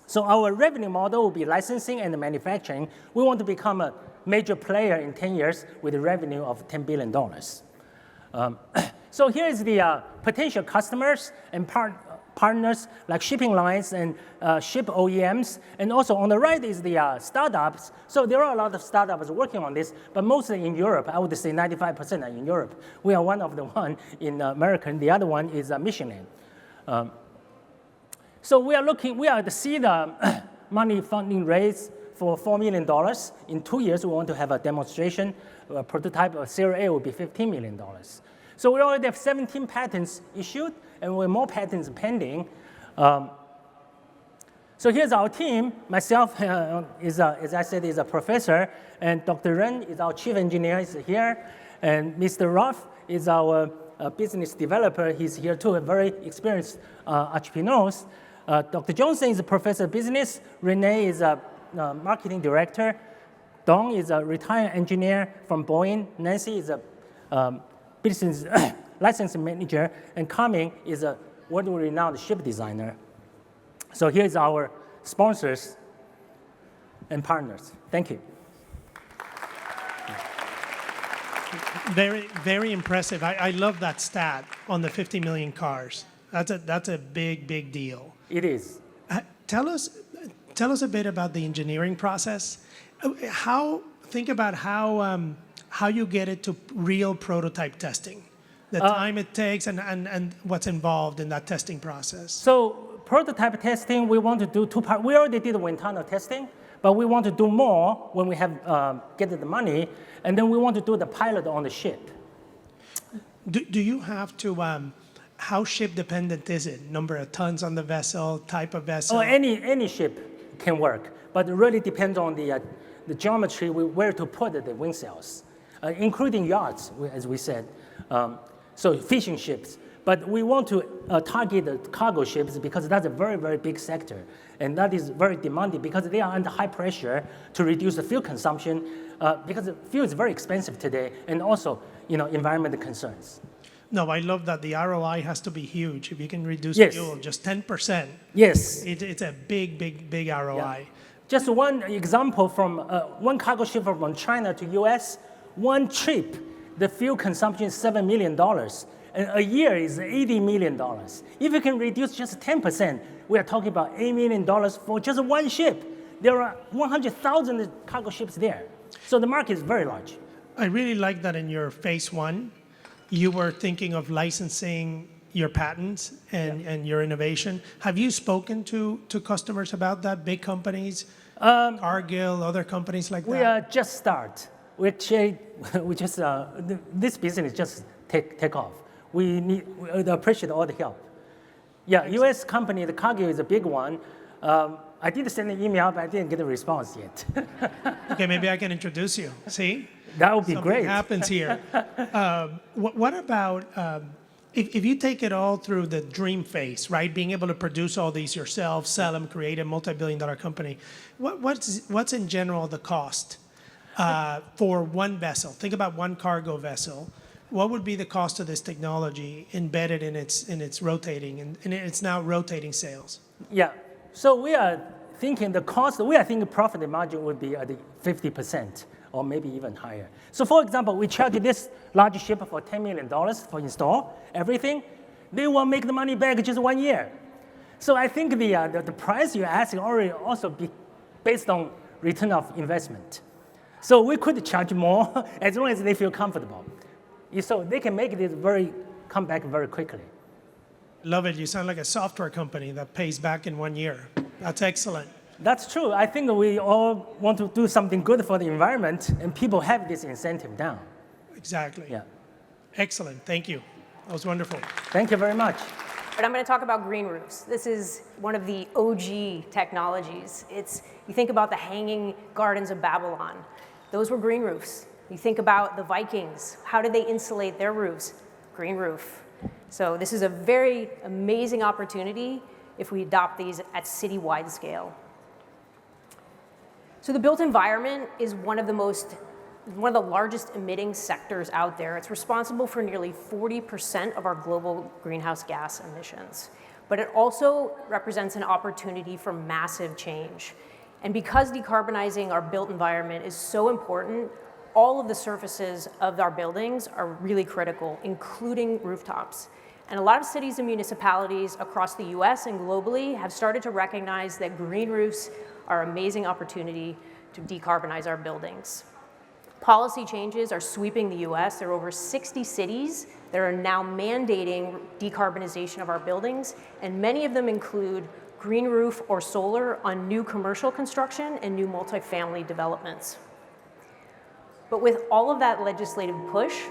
So our revenue model will be licensing and manufacturing. We want to become a major player in 10 years with a revenue of $10 billion. So here is the potential customers and partners like shipping lines and ship OEMs. And also on the right is the startups. So there are a lot of startups working on this, but mostly in Europe. I would say 95% are in Europe. We are one of the one in America, and the other one is Michelin. So we are the seed money funding raise for $4 million. In 2 years, we want to have a demonstration. A prototype of Series A will be $15 million. So we already have 17 patents issued, and we have more patents pending. So here's our team. Myself, as I said, is a professor, and Dr. Ren is our chief engineer, is here, and Mr. Ruff is our business developer. He's here too, a very experienced entrepreneurs. Dr. Johnson is a professor of business. Renee is a marketing director. Dong is a retired engineer from Boeing. Nancy is a business licensing manager. And Carmen is a world-renowned ship designer. So here's our sponsors and partners. Thank you. Very, very impressive. I love that stat on the 50 million cars. That's a big, big deal. It is. Tell us a bit about the engineering process. Think about how you get it to real prototype testing, the time it takes and what's involved in that testing process. So prototype testing, we want to do two parts. We already did wind tunnel testing, but we want to do more when we have get the money, and then we want to do the pilot on the ship. Do you have to? How ship dependent is it? Number of tons on the vessel, type of vessel? Oh, any ship can work, but it really depends on the geometry, where to put the wing cells, including yachts, as we said. So fishing ships. But we want to target the cargo ships because that's a very, very big sector. And that is very demanding because they are under high pressure to reduce the fuel consumption because the fuel is very expensive today, and also environmental concerns. No, I love that. The ROI has to be huge. If you can reduce Yes. fuel just 10%, yes, it's a big, big, big ROI. Yeah. Just one example from one cargo ship from China to US, one trip, the fuel consumption is $7 million, and a year is $80 million. If you can reduce just 10%, we are talking about $8 million for just one ship. There are 100,000 cargo ships there. So the market is very large. I really like that in your phase one, you were thinking of licensing your patents and your innovation. Have you spoken to customers about that, big companies, Cargill, other companies like that? We are just start. We just this business just take off. We appreciate all the help. Yeah, excellent. U.S. company, the Cargill is a big one. I did send an email, but I didn't get a response yet. Okay, maybe I can introduce you. See? That would be Something great. happens here. What about if you take it all through the dream phase, right? Being able to produce all these yourself, sell them, create a multi-billion-dollar company. What's in general the cost for one vessel? Think about one cargo vessel. What would be the cost of this technology embedded in its rotating and it's now rotating sales? Yeah. So we are thinking the cost. We are thinking profit margin would be at 50%. Or maybe even higher. So for example, we charge this large ship for $10 million for install everything. They will make the money back just 1 year. So I think the price you're asking already also be based on return of investment. So we could charge more as long as they feel comfortable. So they can make this come back very quickly. Love it. You sound like a software company that pays back in 1 year. That's excellent. That's true. I think we all want to do something good for the environment, and people have this incentive now. Exactly. Yeah. Excellent. Thank you. That was wonderful. Thank you very much. But I'm going to talk about green roofs. This is one of the OG technologies. You think about the Hanging Gardens of Babylon. Those were green roofs. You think about the Vikings. How did they insulate their roofs? Green roof. So this is a very amazing opportunity if we adopt these at citywide scale. So the built environment is one of the largest emitting sectors out there. It's responsible for nearly 40% of our global greenhouse gas emissions. But it also represents an opportunity for massive change. And because decarbonizing our built environment is so important, all of the surfaces of our buildings are really critical, including rooftops. And a lot of cities and municipalities across the US and globally have started to recognize that green roofs are an amazing opportunity to decarbonize our buildings. Policy changes are sweeping the US. There are over 60 cities that are now mandating decarbonization of our buildings, and many of them include green roof or solar on new commercial construction and new multifamily developments. But with all of that legislative push,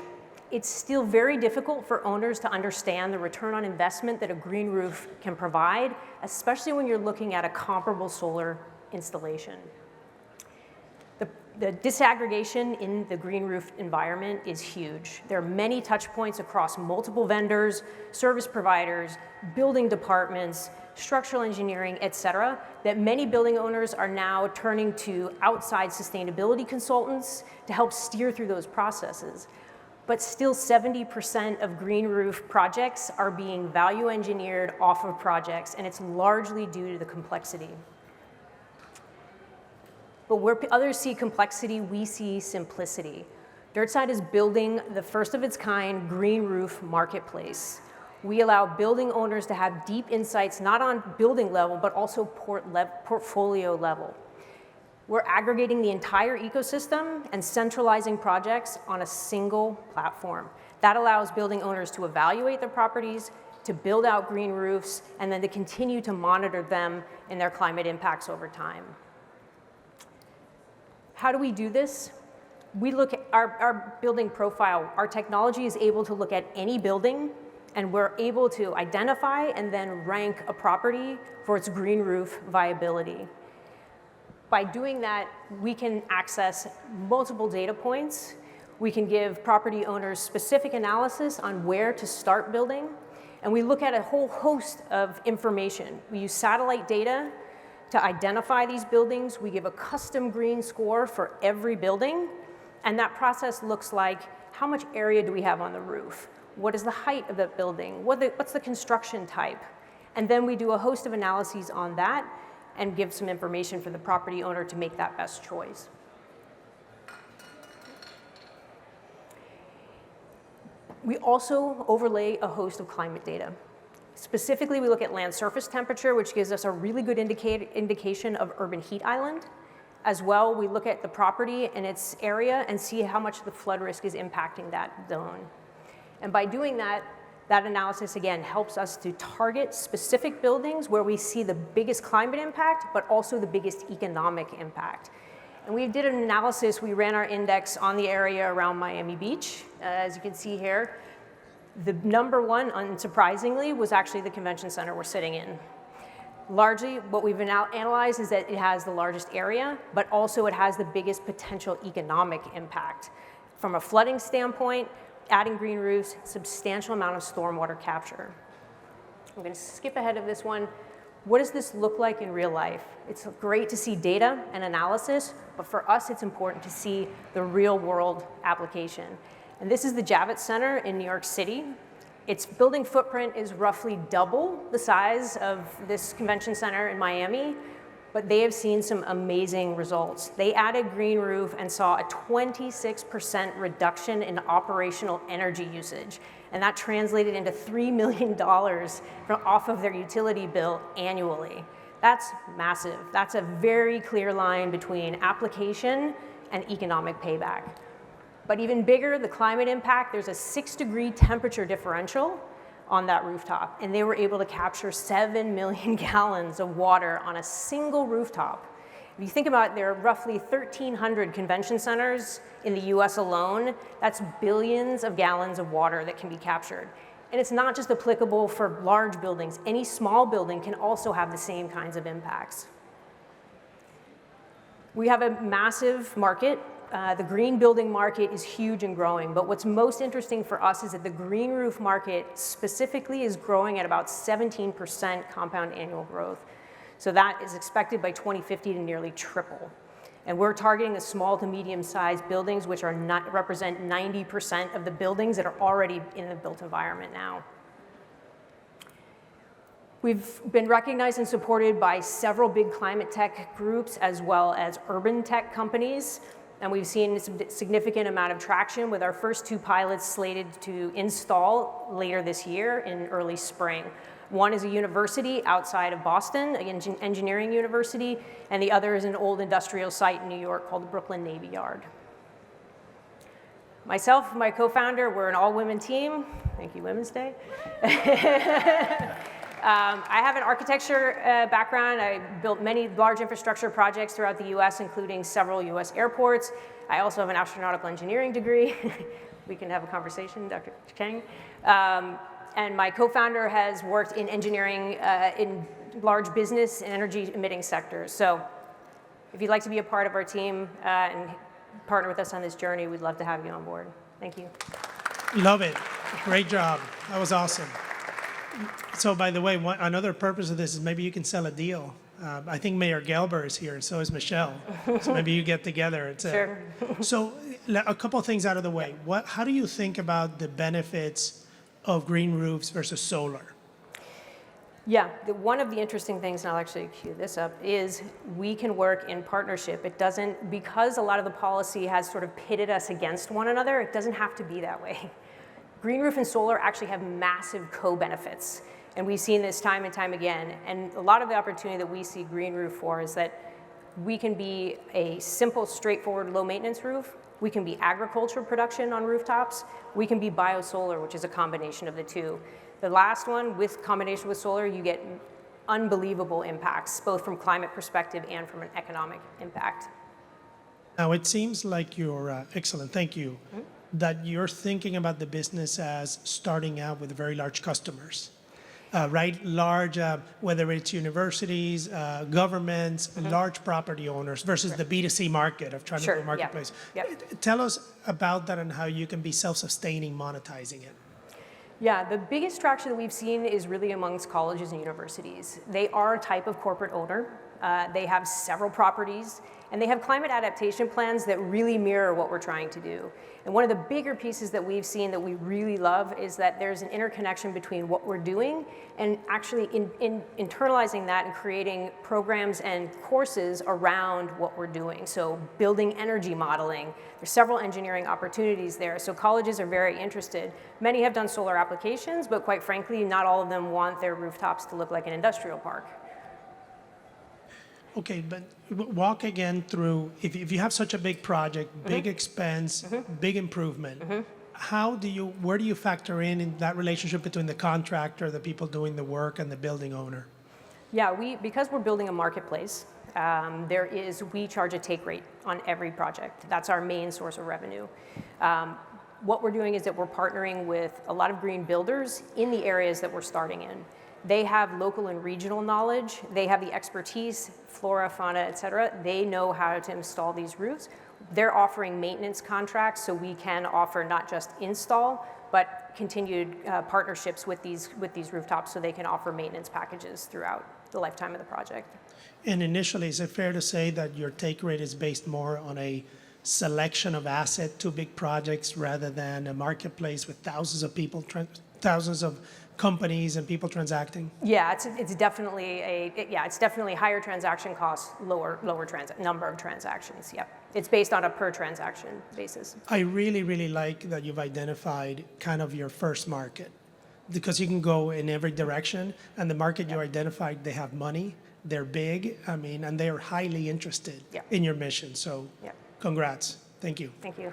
it's still very difficult for owners to understand the return on investment that a green roof can provide, especially when you're looking at a comparable solar installation. The disaggregation in the green roof environment is huge. There are many touch points across multiple vendors, service providers, building departments, structural engineering, et cetera, that many building owners are now turning to outside sustainability consultants to help steer through those processes. But still 70% of green roof projects are being value engineered off of projects, and it's largely due to the complexity. But where others see complexity, we see simplicity. Dirtside is building the first of its kind green roof marketplace. We allow building owners to have deep insights, not on building level, but also portfolio level. We're aggregating the entire ecosystem and centralizing projects on a single platform. That allows building owners to evaluate their properties, to build out green roofs, and then to continue to monitor them and their climate impacts over time. How do we do this? We look at our building profile. Our technology is able to look at any building, and we're able to identify and then rank a property for its green roof viability. By doing that, we can access multiple data points. We can give property owners specific analysis on where to start building, and we look at a whole host of information. We use satellite data to identify these buildings. We give a custom green score for every building, and that process looks like how much area do we have on the roof? What is the height of the building? What's the construction type? And then we do a host of analyses on that and give some information for the property owner to make that best choice. We also overlay a host of climate data. Specifically, we look at land surface temperature, which gives us a really good indication of urban heat island. As well, we look at the property and its area and see how much the flood risk is impacting that zone. And by doing that, that analysis, again, helps us to target specific buildings where we see the biggest climate impact, but also the biggest economic impact. And we did an analysis, we ran our index on the area around Miami Beach. As you can see here, the number one, unsurprisingly, was actually the convention center we're sitting in. Largely, what we've analyzed is that it has the largest area, but also it has the biggest potential economic impact. From a flooding standpoint, adding green roofs, substantial amount of stormwater capture. I'm going to skip ahead of this one. What does this look like in real life? It's great to see data and analysis, but for us, it's important to see the real world application. And this is the Javits Center in New York City. Its building footprint is roughly double the size of this convention center in Miami, but they have seen some amazing results. They added green roof and saw a 26% reduction in operational energy usage, and that translated into $3 million off of their utility bill annually. That's massive. That's a very clear line between application and economic payback. But even bigger, the climate impact, there's a 6-degree temperature differential on that rooftop, and they were able to capture 7 million gallons of water on a single rooftop. If you think about it, there are roughly 1,300 convention centers in the US alone. That's billions of gallons of water that can be captured. And it's not just applicable for large buildings. Any small building can also have the same kinds of impacts. We have a massive market. The green building market is huge and growing, but what's most interesting for us is that the green roof market specifically is growing at about 17% compound annual growth. So that is expected by 2050 to nearly triple. And we're targeting the small to medium-sized buildings, which represent 90% of the buildings that are already in the built environment now. We've been recognized and supported by several big climate tech groups as well as urban tech companies. And we've seen a significant amount of traction with our first 2 pilots slated to install later this year in early spring. One is a university outside of Boston, an engineering university, and the other is an old industrial site in New York called the Brooklyn Navy Yard. Myself and my co-founder, we're an all-women team. Thank you, Women's Day. I have an architecture background. I built many large infrastructure projects throughout the US, including several US airports. I also have an astronautical engineering degree. We can have a conversation, Dr. Chang. And my co-founder has worked in engineering in large business and energy emitting sectors. So if you'd like to be a part of our team and partner with us on this journey, we'd love to have you on board. Thank you. Love it. Great job. That was awesome. So by the way, another purpose of this is maybe you can sell a deal. I think Mayor Gelber is here, and so is Michelle. So maybe you get together. Sure. So a couple of things out of the way. How do you think about the benefits of green roofs versus solar? Yeah, one of the interesting things, and I'll actually cue this up, is we can work in partnership. It doesn't, because a lot of the policy has sort of pitted us against one another, it doesn't have to be that way. Green roof and solar actually have massive co-benefits, and we've seen this time and time again. And a lot of the opportunity that we see green roof for is that we can be a simple, straightforward, low-maintenance roof. We can be agriculture production on rooftops. We can be biosolar, which is a combination of the two. The last one, with combination with solar, you get unbelievable impacts, both from climate perspective and from an economic impact. Now, it seems like you're, excellent, thank you, that you're thinking about the business as starting out with very large customers, right? Large, whether it's universities, governments, large property owners versus the B2C market of trying to build a marketplace. Tell us about that and how you can be self-sustaining monetizing it. Yeah, the biggest traction that we've seen is really amongst colleges and universities. They are a type of corporate owner. They have several properties, and they have climate adaptation plans that really mirror what we're trying to do. And one of the bigger pieces that we've seen that we really love is that there's an interconnection between what we're doing and actually internalizing that and creating programs and courses around what we're doing. So building energy modeling, there's several engineering opportunities there. So colleges are very interested. Many have done solar applications, but quite frankly, not all of them want their rooftops to look like an industrial park. Okay, but walk again through, if you have such a big project, big expense, big improvement, where do you factor in that relationship between the contractor, the people doing the work, and the building owner? Yeah, because we're building a marketplace, we charge a take rate on every project. That's our main source of revenue. What we're doing is that we're partnering with a lot of green builders in the areas that we're starting in. They have local and regional knowledge. They have the expertise, flora, fauna, et cetera. They know how to install these roofs. They're offering maintenance contracts, so we can offer not just install, but continued partnerships with these rooftops so they can offer maintenance packages throughout the lifetime of the project. And initially, is it fair to say that your take rate is based more on a selection of asset to big projects rather than a marketplace with thousands of people, thousands of companies and people transacting? Yeah, it's definitely higher transaction costs, lower number of transactions. Yep, it's based on a per transaction basis. I really, really like that you've identified kind of your first market, because you can go in every direction, and the market you identified, they have money, they're big, and they are highly interested in your mission. So, congrats. Thank you. Thank you.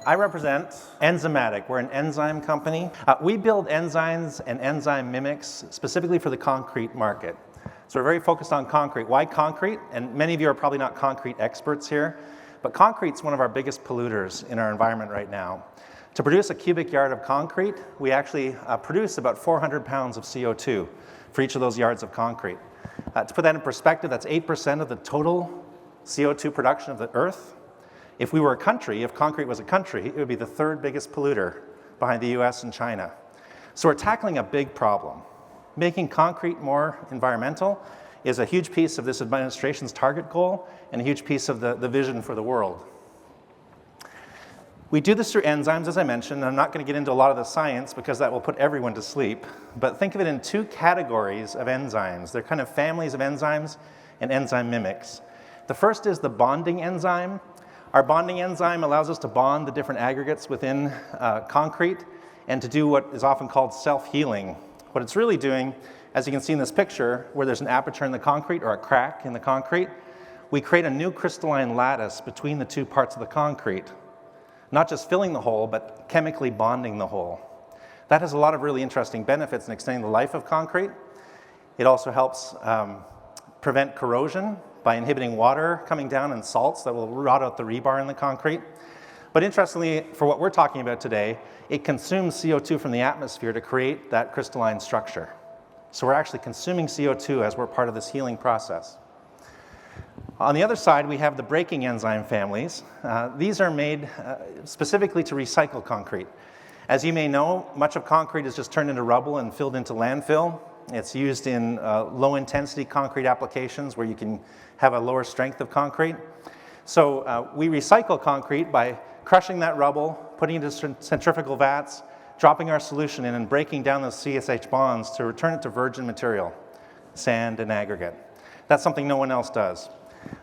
I represent Enzymatic. We're an enzyme company. We build enzymes and enzyme mimics specifically for the concrete market. So we're very focused on concrete. Why concrete? And many of you are probably not concrete experts here, but concrete's one of our biggest polluters in our environment right now. To produce a cubic yard of concrete, we actually produce about 400 pounds of CO2 for each of those yards of concrete. To put that in perspective, that's 8% of the total CO2 production of the Earth. If we were a country, if concrete was a country, it would be the third biggest polluter behind the US and China. So we're tackling a big problem. Making concrete more environmental is a huge piece of this administration's target goal and a huge piece of the vision for the world. We do this through enzymes, as I mentioned. I'm not going to get into a lot of the science because that will put everyone to sleep, but think of it in two categories of enzymes. They're kind of families of enzymes and enzyme mimics. The first is the bonding enzyme. Our bonding enzyme allows us to bond the different aggregates within concrete and to do what is often called self-healing. What it's really doing, as you can see in this picture, where there's an aperture in the concrete or a crack in the concrete, we create a new crystalline lattice between the two parts of the concrete, not just filling the hole, but chemically bonding the hole. That has a lot of really interesting benefits in extending the life of concrete. It also helps prevent corrosion by inhibiting water coming down and salts that will rot out the rebar in the concrete. But interestingly, for what we're talking about today, it consumes CO2 from the atmosphere to create that crystalline structure. So we're actually consuming CO2 as we're part of this healing process. On the other side, we have the breaking enzyme families. These are made specifically to recycle concrete. As you may know, much of concrete is just turned into rubble and filled into landfill. It's used in low-intensity concrete applications where you can have a lower strength of concrete. So we recycle concrete by crushing that rubble, putting it into centrifugal vats, dropping our solution in, and breaking down those CSH bonds to return it to virgin material, sand and aggregate. That's something no one else does.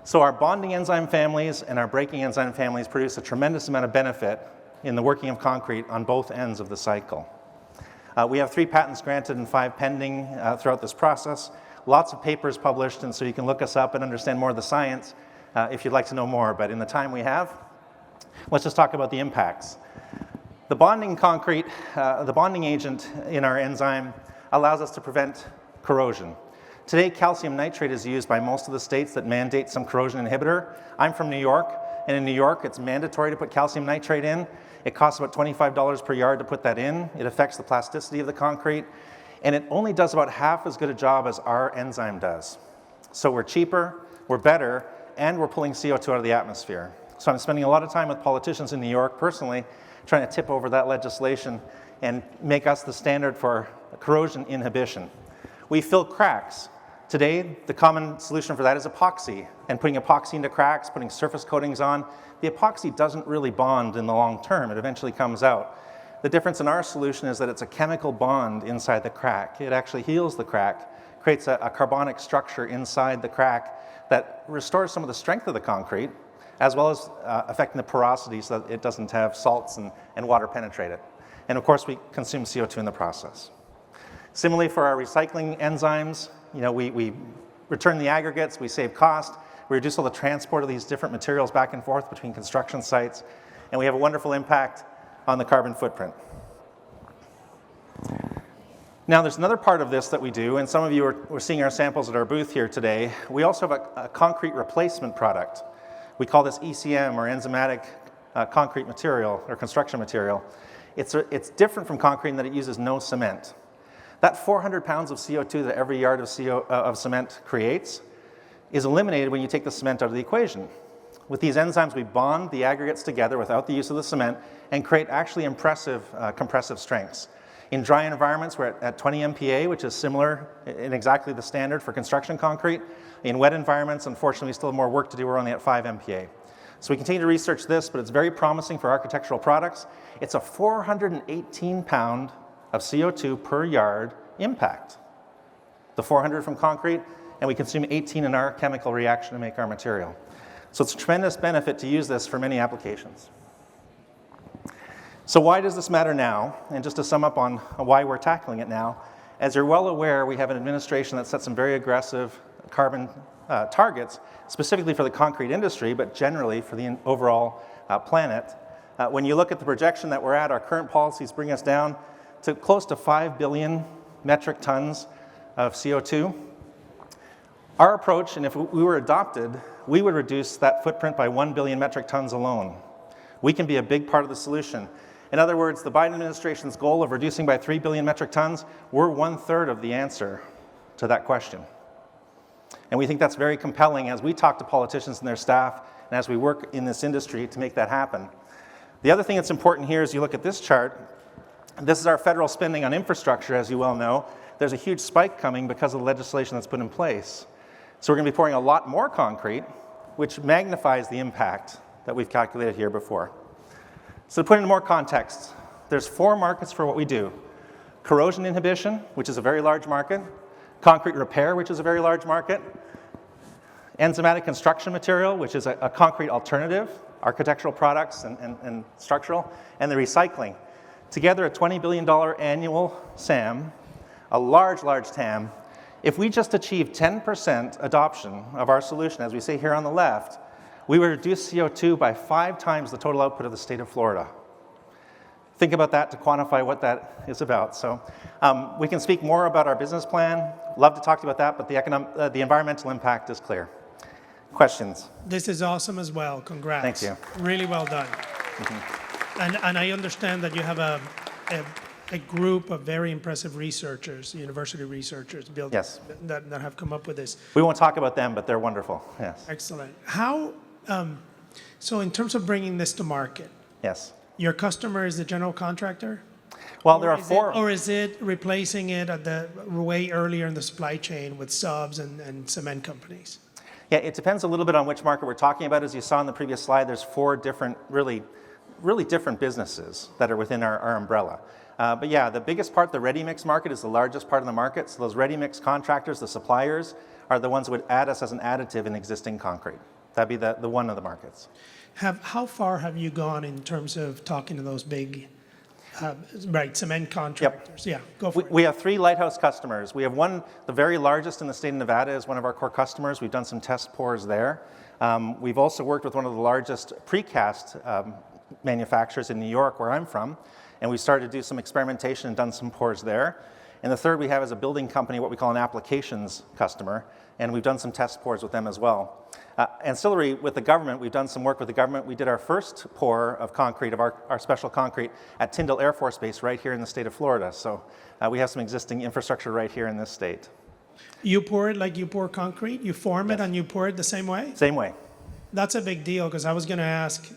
So our bonding enzyme families and our breaking enzyme families produce a tremendous amount of benefit in the working of concrete on both ends of the cycle. We have 3 patents granted and 5 pending throughout this process. Lots of papers published, and so you can look us up and understand more of the science if you'd like to know more. But in the time we have, let's just talk about the impacts. The bonding concrete, the bonding agent in our enzyme allows us to prevent corrosion. Today, calcium nitrate is used by most of the states that mandate some corrosion inhibitor. I'm from New York, and in New York, it's mandatory to put calcium nitrate in. It costs about $25 per yard to put that in. It affects the plasticity of the concrete, and it only does about half as good a job as our enzyme does. So we're cheaper, we're better, and we're pulling CO2 out of the atmosphere. So I'm spending a lot of time with politicians in New York personally, trying to tip over that legislation and make us the standard for corrosion inhibition. We fill cracks. Today, the common solution for that is epoxy, and putting epoxy into cracks, putting surface coatings on. The epoxy doesn't really bond in the long term. It eventually comes out. The difference in our solution is that it's a chemical bond inside the crack. It actually heals the crack, creates a carbonic structure inside the crack that restores some of the strength of the concrete, as well as affecting the porosity so that it doesn't have salts and water penetrate it. And of course, we consume CO2 in the process. Similarly, for our recycling enzymes, we return the aggregates, we save cost, we reduce all the transport of these different materials back and forth between construction sites, and we have a wonderful impact on the carbon footprint. Now, there's another part of this that we do, and some of you are seeing our samples at our booth here today. We also have a concrete replacement product. We call this ECM, or enzymatic concrete material, or construction material. It's different from concrete in that it uses no cement. That 400 pounds of CO2 that every yard of cement creates is eliminated when you take the cement out of the equation. With these enzymes, we bond the aggregates together without the use of the cement and create actually impressive compressive strengths. In dry environments, we're at 20 MPa, which is similar in exactly the standard for construction concrete. In wet environments, unfortunately, we still have more work to do. We're only at 5 MPa. So we continue to research this, but it's very promising for architectural products. It's a 418 pound of CO2 per yard impact. The 400 from concrete, and we consume 18 in our chemical reaction to make our material. So it's a tremendous benefit to use this for many applications. So why does this matter now? And just to sum up on why we're tackling it now, as you're well aware, we have an administration that sets some very aggressive carbon targets, specifically for the concrete industry, but generally for the overall planet. When you look at the projection that we're at, our current policies bring us down to close to 5 billion metric tons of CO2. Our approach, and if we were adopted, we would reduce that footprint by 1 billion metric tons alone. We can be a big part of the solution. In other words, the Biden administration's goal of reducing by 3 billion metric tons, we're 1/3 of the answer to that question. And we think that's very compelling as we talk to politicians and their staff, and as we work in this industry to make that happen. The other thing that's important here is you look at this chart. This is our federal spending on infrastructure, as you well know. There's a huge spike coming because of the legislation that's put in place. So we're going to be pouring a lot more concrete, which magnifies the impact that we've calculated here before. So to put it in more context, there's 4 markets for what we do. Corrosion inhibition, which is a very large market. Concrete repair, which is a very large market. Enzymatic construction material, which is a concrete alternative architectural products and structural, and the recycling. Together, a $20 billion annual SAM, a large, large TAM. If we just achieve 10% adoption of our solution, as we say here on the left, we would reduce CO2 by 5 times the total output of the state of Florida. Think about that to quantify what that is about. So we can speak more about our business plan. Love to talk to you about that, but the environmental impact is clear. Questions? This is awesome as well. Congrats. Thank you. Really well done. And I understand that you have a group of very impressive researchers, university researchers, Yes. that have come up with this. We won't talk about them, but they're wonderful. Yes. Excellent. How, so in terms of bringing this to market, Yes. your customer is the general contractor? Well, there are 4. Or is it replacing it at the way earlier in the supply chain with subs and cement companies? Yeah, it depends a little bit on which market we're talking about. As you saw in the previous slide, there's 4 different, really different businesses that are within our umbrella. But yeah, the biggest part, the ready-mix market, is the largest part of the market. So those ready-mix contractors, the suppliers, are the ones who would add us as an additive in existing concrete. That'd be the one of the markets. How far have you gone in terms of talking to those big, cement contractors? Yep. Yeah, go for it. We have 3 lighthouse customers. We have one, the very largest in the state of Nevada, is one of our core customers. We've done some test pours there. We've also worked with one of the largest precast manufacturers in New York, where I'm from, and we started to do some experimentation and done some pours there. And the third we have is a building company, what we call an applications customer, and we've done some test pours with them as well. Ancillary with the government, we've done some work with the government. We did our first pour of concrete, of our special concrete, at Tyndall Air Force Base right here in the state of Florida. So we have some existing infrastructure right here in this state. You pour it like you pour concrete? You form it and you pour it the same way? Same way. That's a big deal, because I was going to ask,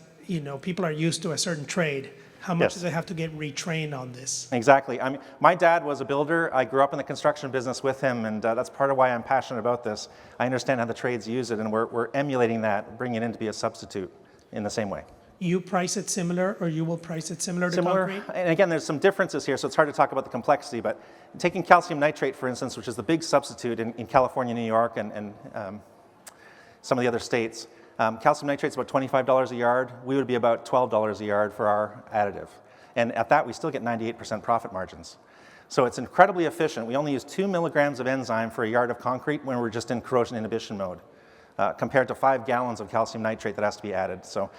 people are used to a certain trade. How much do they have to get retrained on this? Exactly. I mean, my dad was a builder. I grew up in the construction business with him, and that's part of why I'm passionate about this. I understand how the trades use it, and we're emulating that, bringing it in to be a substitute in the same way. You price it similar, or you will price it similar to concrete? And again, there's some differences here, so it's hard to talk about the complexity, but taking calcium nitrate, for instance, which is the big substitute in California, New York, and some of the other states, calcium nitrate is about $25 a yard. We would be about $12 a yard for our additive. And at that, we still get 98% profit margins. So it's incredibly efficient. We only use 2 milligrams of enzyme for a yard of concrete when we're just in corrosion inhibition mode, compared to 5 gallons of calcium nitrate that has to be added. So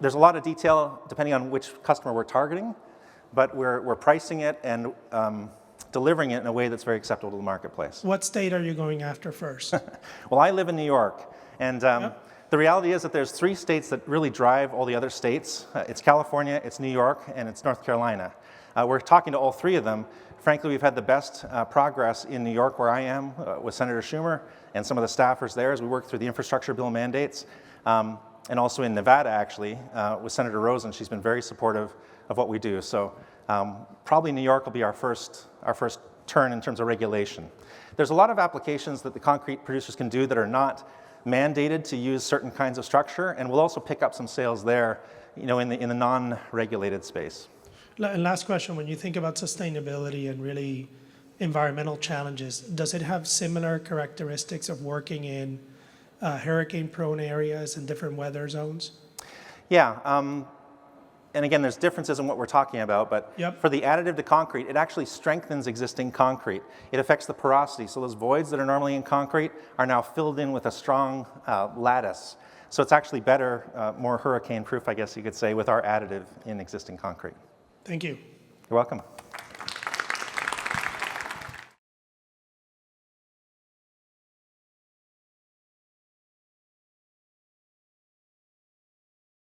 there's a lot of detail depending on which customer we're targeting, but we're pricing it and delivering it in a way that's very acceptable to the marketplace. What state are you going after first? Well, I live in New York, and the reality is that there's 3 states that really drive all the other states. It's California, it's New York, and it's North Carolina. We're talking to all 3 of them. Frankly, we've had the best progress in New York, where I am, with Senator Schumer and some of the staffers there as we work through the infrastructure bill mandates, and also in Nevada, actually, with Senator Rosen. She's been very supportive of what we do. So probably New York will be our first turn in terms of regulation. There's a lot of applications that the concrete producers can do that are not mandated to use certain kinds of structure, and we'll also pick up some sales there, in the non-regulated space. And last question, when you think about sustainability and really environmental challenges, does it have similar characteristics of working in hurricane-prone areas and different weather zones? Yeah. And again, there's differences in what we're talking about, but for the additive to concrete, it actually strengthens existing concrete. It affects the porosity, so those voids that are normally in concrete are now filled in with a strong lattice. So it's actually better, more hurricane-proof, I guess you could say, with our additive in existing concrete. Thank you. You're welcome.